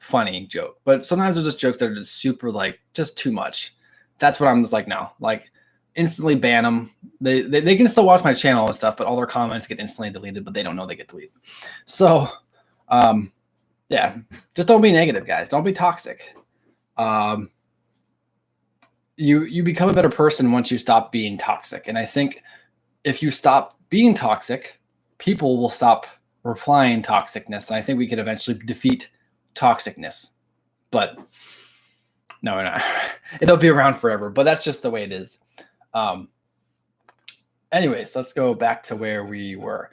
funny joke. But sometimes there's just jokes that are just super, like, just too much. That's what I'm just like, no, like, instantly ban them. They can still watch my channel and stuff, but all their comments get instantly deleted, but they don't know they get deleted. So Yeah, just don't be negative, guys. Don't be toxic. You become a better person once you stop being toxic. And I think if you stop being toxic, people will stop replying toxicness. And I think we could eventually defeat toxicness. But no, we're not. It'll be around forever. But that's just the way it is. Anyways, let's go back to where we were.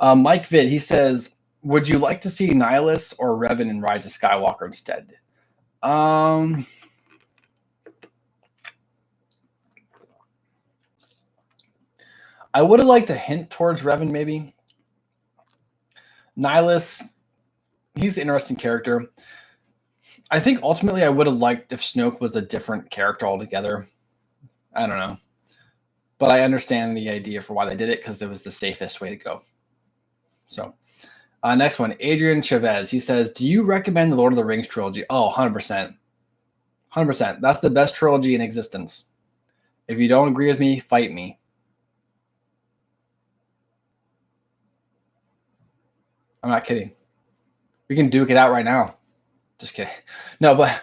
Mike Vid, he says, would you like to see Nihilus or Revan in Rise of Skywalker instead? I would have liked to hint towards Revan, maybe. Nihilus, he's an interesting character. I think ultimately I would have liked if Snoke was a different character altogether. I don't know. But I understand the idea for why they did it, because it was the safest way to go. So, next one, Adrian Chavez. He says, do you recommend the Lord of the Rings trilogy? Oh, 100%. 100%. That's the best trilogy in existence. If you don't agree with me, fight me. I'm not kidding. We can duke it out right now. Just kidding. No, but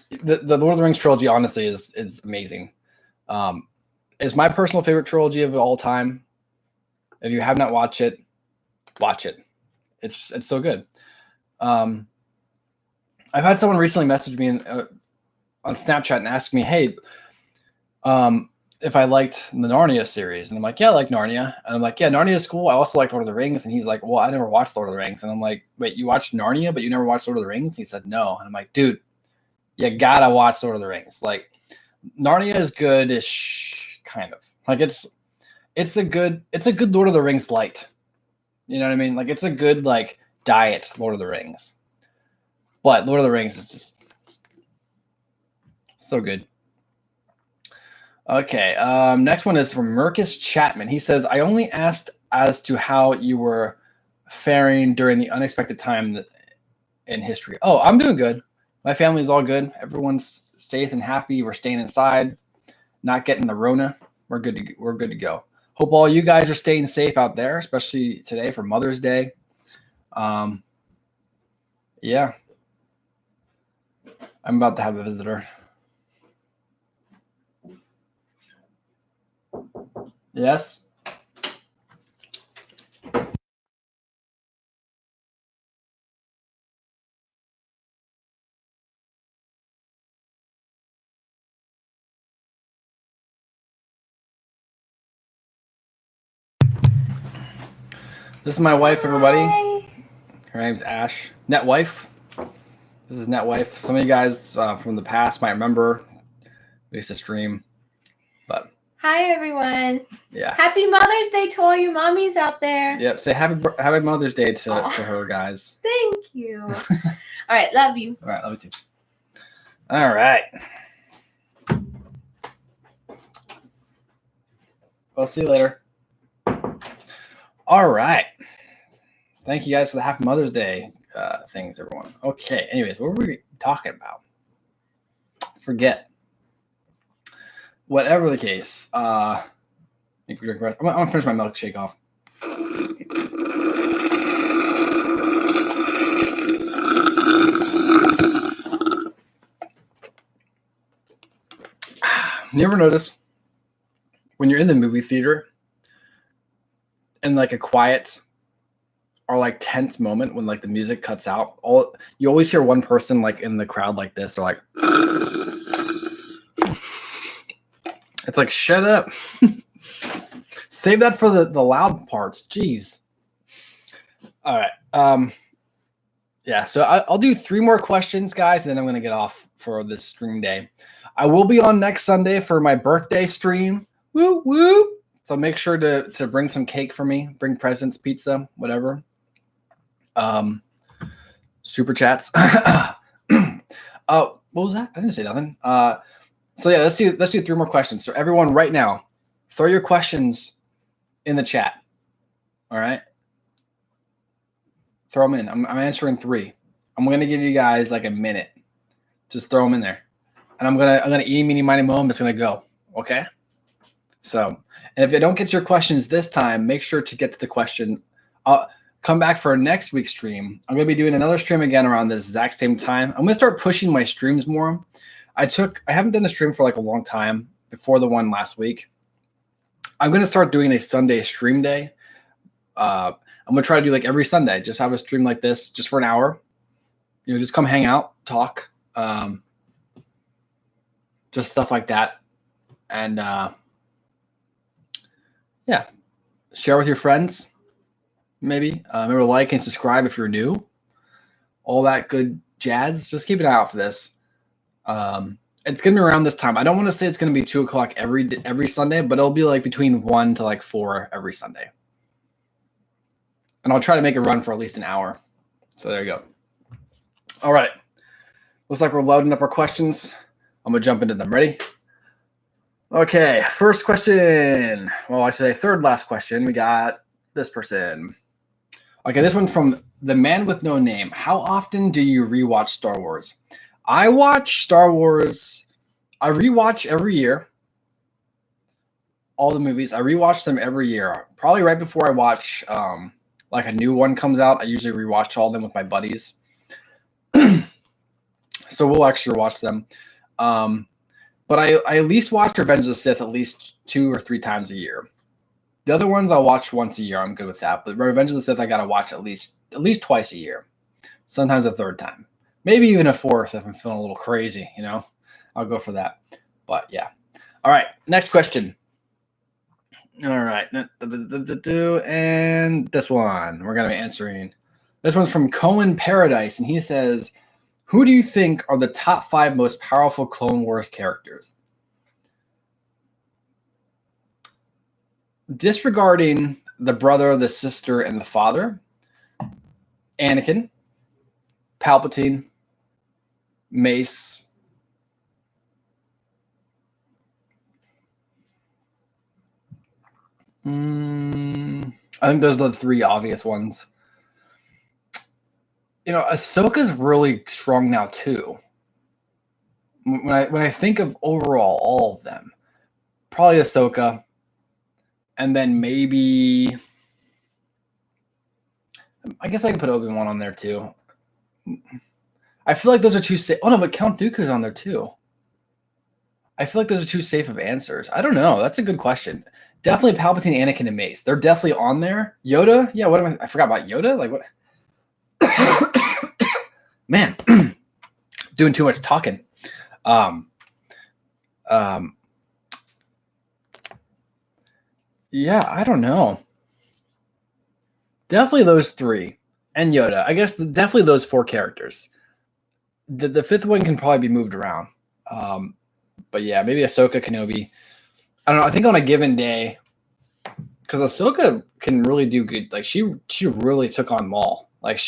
the Lord of the Rings trilogy, honestly, is amazing. It's my personal favorite trilogy of all time. If you have not watched it, watch it. It's so good. I've had someone recently message me on Snapchat and ask me, hey, if I liked the Narnia series. And I'm like, yeah, I like Narnia. And I'm like, yeah, Narnia is cool. I also like Lord of the Rings. And he's like, well, I never watched Lord of the Rings. And I'm like, wait, you watched Narnia, but you never watched Lord of the Rings? And he said, no. And I'm like, dude, you gotta watch Lord of the Rings. Like, Narnia is good-ish, kind of. Like, it's a good Lord of the Rings light. You know what I mean? Like, it's a good, like, diet Lord of the Rings. But Lord of the Rings is just so good. Okay, next one is from Mercus Chapman. He says, I only asked as to how you were faring during the unexpected time in history. Oh, I'm doing good. My family is all good. Everyone's safe and happy. We're staying inside, not getting the Rona. We're good to go. Hope all you guys are staying safe out there, especially today for Mother's Day. Yeah. I'm about to have a visitor. Yes. This is my wife, everybody. Hi. Her name's Ash. Net wife. This is Net wife. Some of you guys from the past might remember. We used to stream, but Hi, everyone. yeah. Happy Mother's Day to all your mommies out there. Yep. Say happy Mother's Day to her, guys. Thank you. All right. Love you. All right. Love you too. All right. We'll see you later. All right. Thank you guys for the Happy Mother's Day things, everyone. Okay. Anyways, what were we talking about? Forget. Whatever the case. I'm gonna finish my milkshake off. You ever notice when you're in the movie theater and like a quiet or like tense moment when like the music cuts out, you always hear one person like in the crowd like this. They're like, it's like, shut up. Save that for the loud parts. Jeez. All right. Yeah, so I'll do 3 more questions, guys, and then I'm going to get off for this stream day. I will be on next Sunday for my birthday stream. Woo, woo. So make sure to bring some cake for me. Bring presents, pizza, whatever. Super chats. What was that? I didn't say nothing. So yeah, let's do 3 more questions. So everyone right now, throw your questions in the chat. All right? Throw them in. I'm answering 3. I'm going to give you guys like a minute. Just throw them in there. And I'm gonna eeny, meeny, miny, moe. I'm just gonna go. Okay. So, and if I don't get to your questions this time, make sure to get to the question. come back for next week's stream. I'm going to be doing another stream again around this exact same time. I'm going to start pushing my streams more. I haven't done a stream for like a long time before the one last week. I'm going to start doing a Sunday stream day. I'm going to try to do like every Sunday, just have a stream like this just for an hour. Just come hang out, talk, just stuff like that. And yeah, share with your friends. Maybe remember, like and subscribe if you're new. All that good jazz. Just keep an eye out for this. It's gonna be around this time. I don't want to say it's gonna be 2:00 every Sunday, but it'll be like between 1 to like 4 every Sunday. And I'll try to make it run for at least an hour. So there you go. All right. Looks like we're loading up our questions. I'm gonna jump into them. Ready? Okay. First question. Well, I should say third last question. We got this person. Okay, this one from the man with no name. How often do you rewatch Star Wars? I watch Star Wars. I rewatch every year. All the movies. I rewatch them every year. Probably right before I watch like a new one comes out. I usually rewatch all of them with my buddies. So we'll actually watch them. But I at least watch Revenge of the Sith at least 2 or 3 times a year. The other ones I'll watch once a year. I'm good with that. But Revenge of the Sith I gotta watch at least twice a year. Sometimes a third time. Maybe even a fourth if I'm feeling a little crazy, I'll go for that. But yeah. All right. Next question. All right. And this one we're gonna be answering. This one's from Cohen Paradise, and he says, who do you think are the top 5 most powerful Clone Wars characters? Disregarding the brother, the sister, and the father, Anakin, Palpatine, Mace, I think those are the 3 obvious ones. Ahsoka's really strong now too. When I think of overall all of them, probably Ahsoka. And then maybe, I guess I can put Obi-Wan on there too. I feel like those are too safe. Oh no, but Count Dooku's on there too. I feel like those are too safe of answers. I don't know. That's a good question. Definitely Palpatine, Anakin, and Mace. They're definitely on there. Yoda? Yeah, I forgot about Yoda? Like what? Man, doing too much talking. Yeah, I don't know. Definitely those 3. And Yoda. I guess definitely those 4 characters. The 5th one can probably be moved around. But yeah, maybe Ahsoka, Kenobi. I don't know. I think on a given day, because Ahsoka can really do good. Like she really took on Maul. Like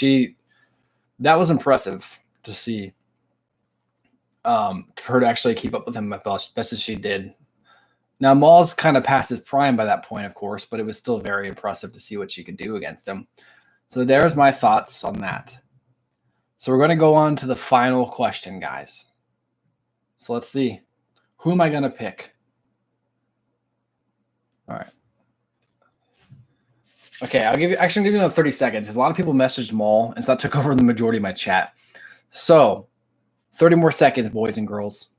that was impressive to see. For her to actually keep up with him as best as she did. Now, Maul's kind of past his prime by that point, of course, but it was still very impressive to see what she could do against him. So there's my thoughts on that. So we're going to go on to the final question, guys. So let's see. Who am I going to pick? All right. Okay, I'll give you another 30 seconds because a lot of people messaged Maul, and so that took over the majority of my chat. So 30 more seconds, boys and girls.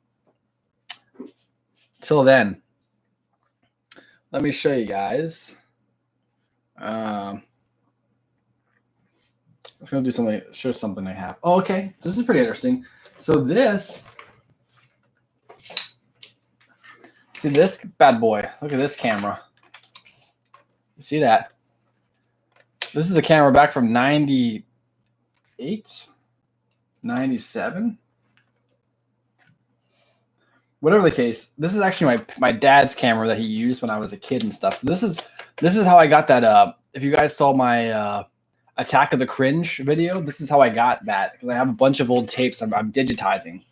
Till then. Let me show you guys. I'm just going to show something I have. Oh, okay. So this is pretty interesting. So see this bad boy. Look at this camera. You see that? This is a camera back from 98, 97. Whatever the case, this is actually my dad's camera that he used when I was a kid and stuff. So this is how I got that. If you guys saw my Attack of the Cringe video, this is how I got that because I have a bunch of old tapes I'm digitizing.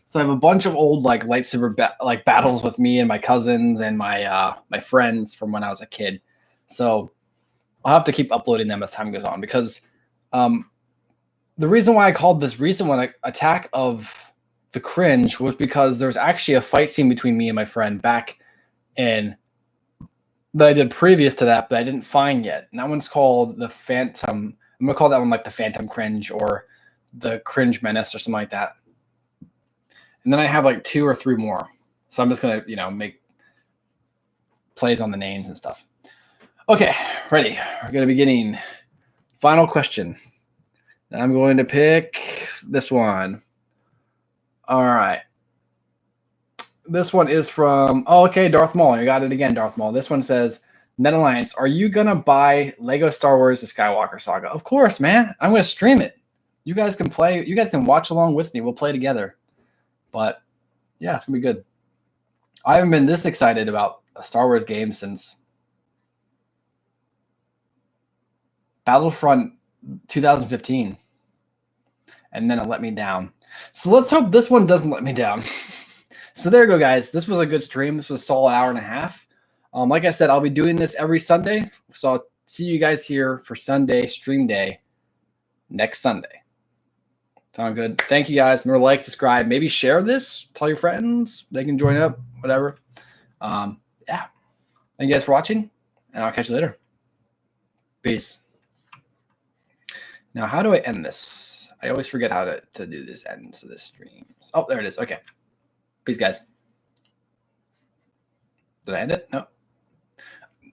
So I have a bunch of old like lightsaber battles with me and my cousins and my friends from when I was a kid. So I'll have to keep uploading them as time goes on because the reason why I called this recent one Attack of the Cringe was because there's actually a fight scene between me and my friend back in that I did previous to that, but I didn't find yet. And that one's called the Phantom. I'm gonna call that one like the Phantom Cringe or the Cringe Menace or something like that. And then I have like 2 or 3 more. So I'm just gonna, make plays on the names and stuff. Okay, ready. We're gonna be getting final question. I'm going to pick this one. All right. This one is from, okay, Darth Maul. You got it again, Darth Maul. This one says, Net Alliance, are you going to buy Lego Star Wars The Skywalker Saga? Of course, man. I'm going to stream it. You guys can play. You guys can watch along with me. We'll play together. But, yeah, it's going to be good. I haven't been this excited about a Star Wars game since Battlefront 2015. And then it let me down. So let's hope this one doesn't let me down. So there you go, guys. This was a good stream. This was a solid hour and a half. Like I said, I'll be doing this every Sunday. So I'll see you guys here for Sunday stream day next Sunday. Sound good? Thank you, guys. Remember, like, subscribe. Maybe share this. Tell your friends. They can join up. Whatever. Yeah. Thank you guys for watching, and I'll catch you later. Peace. Now, how do I end this? I always forget how to do this end to this stream. Oh, there it is. Okay. Peace, guys. Did I end it? No.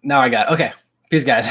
Now I got it. Okay. Peace, guys.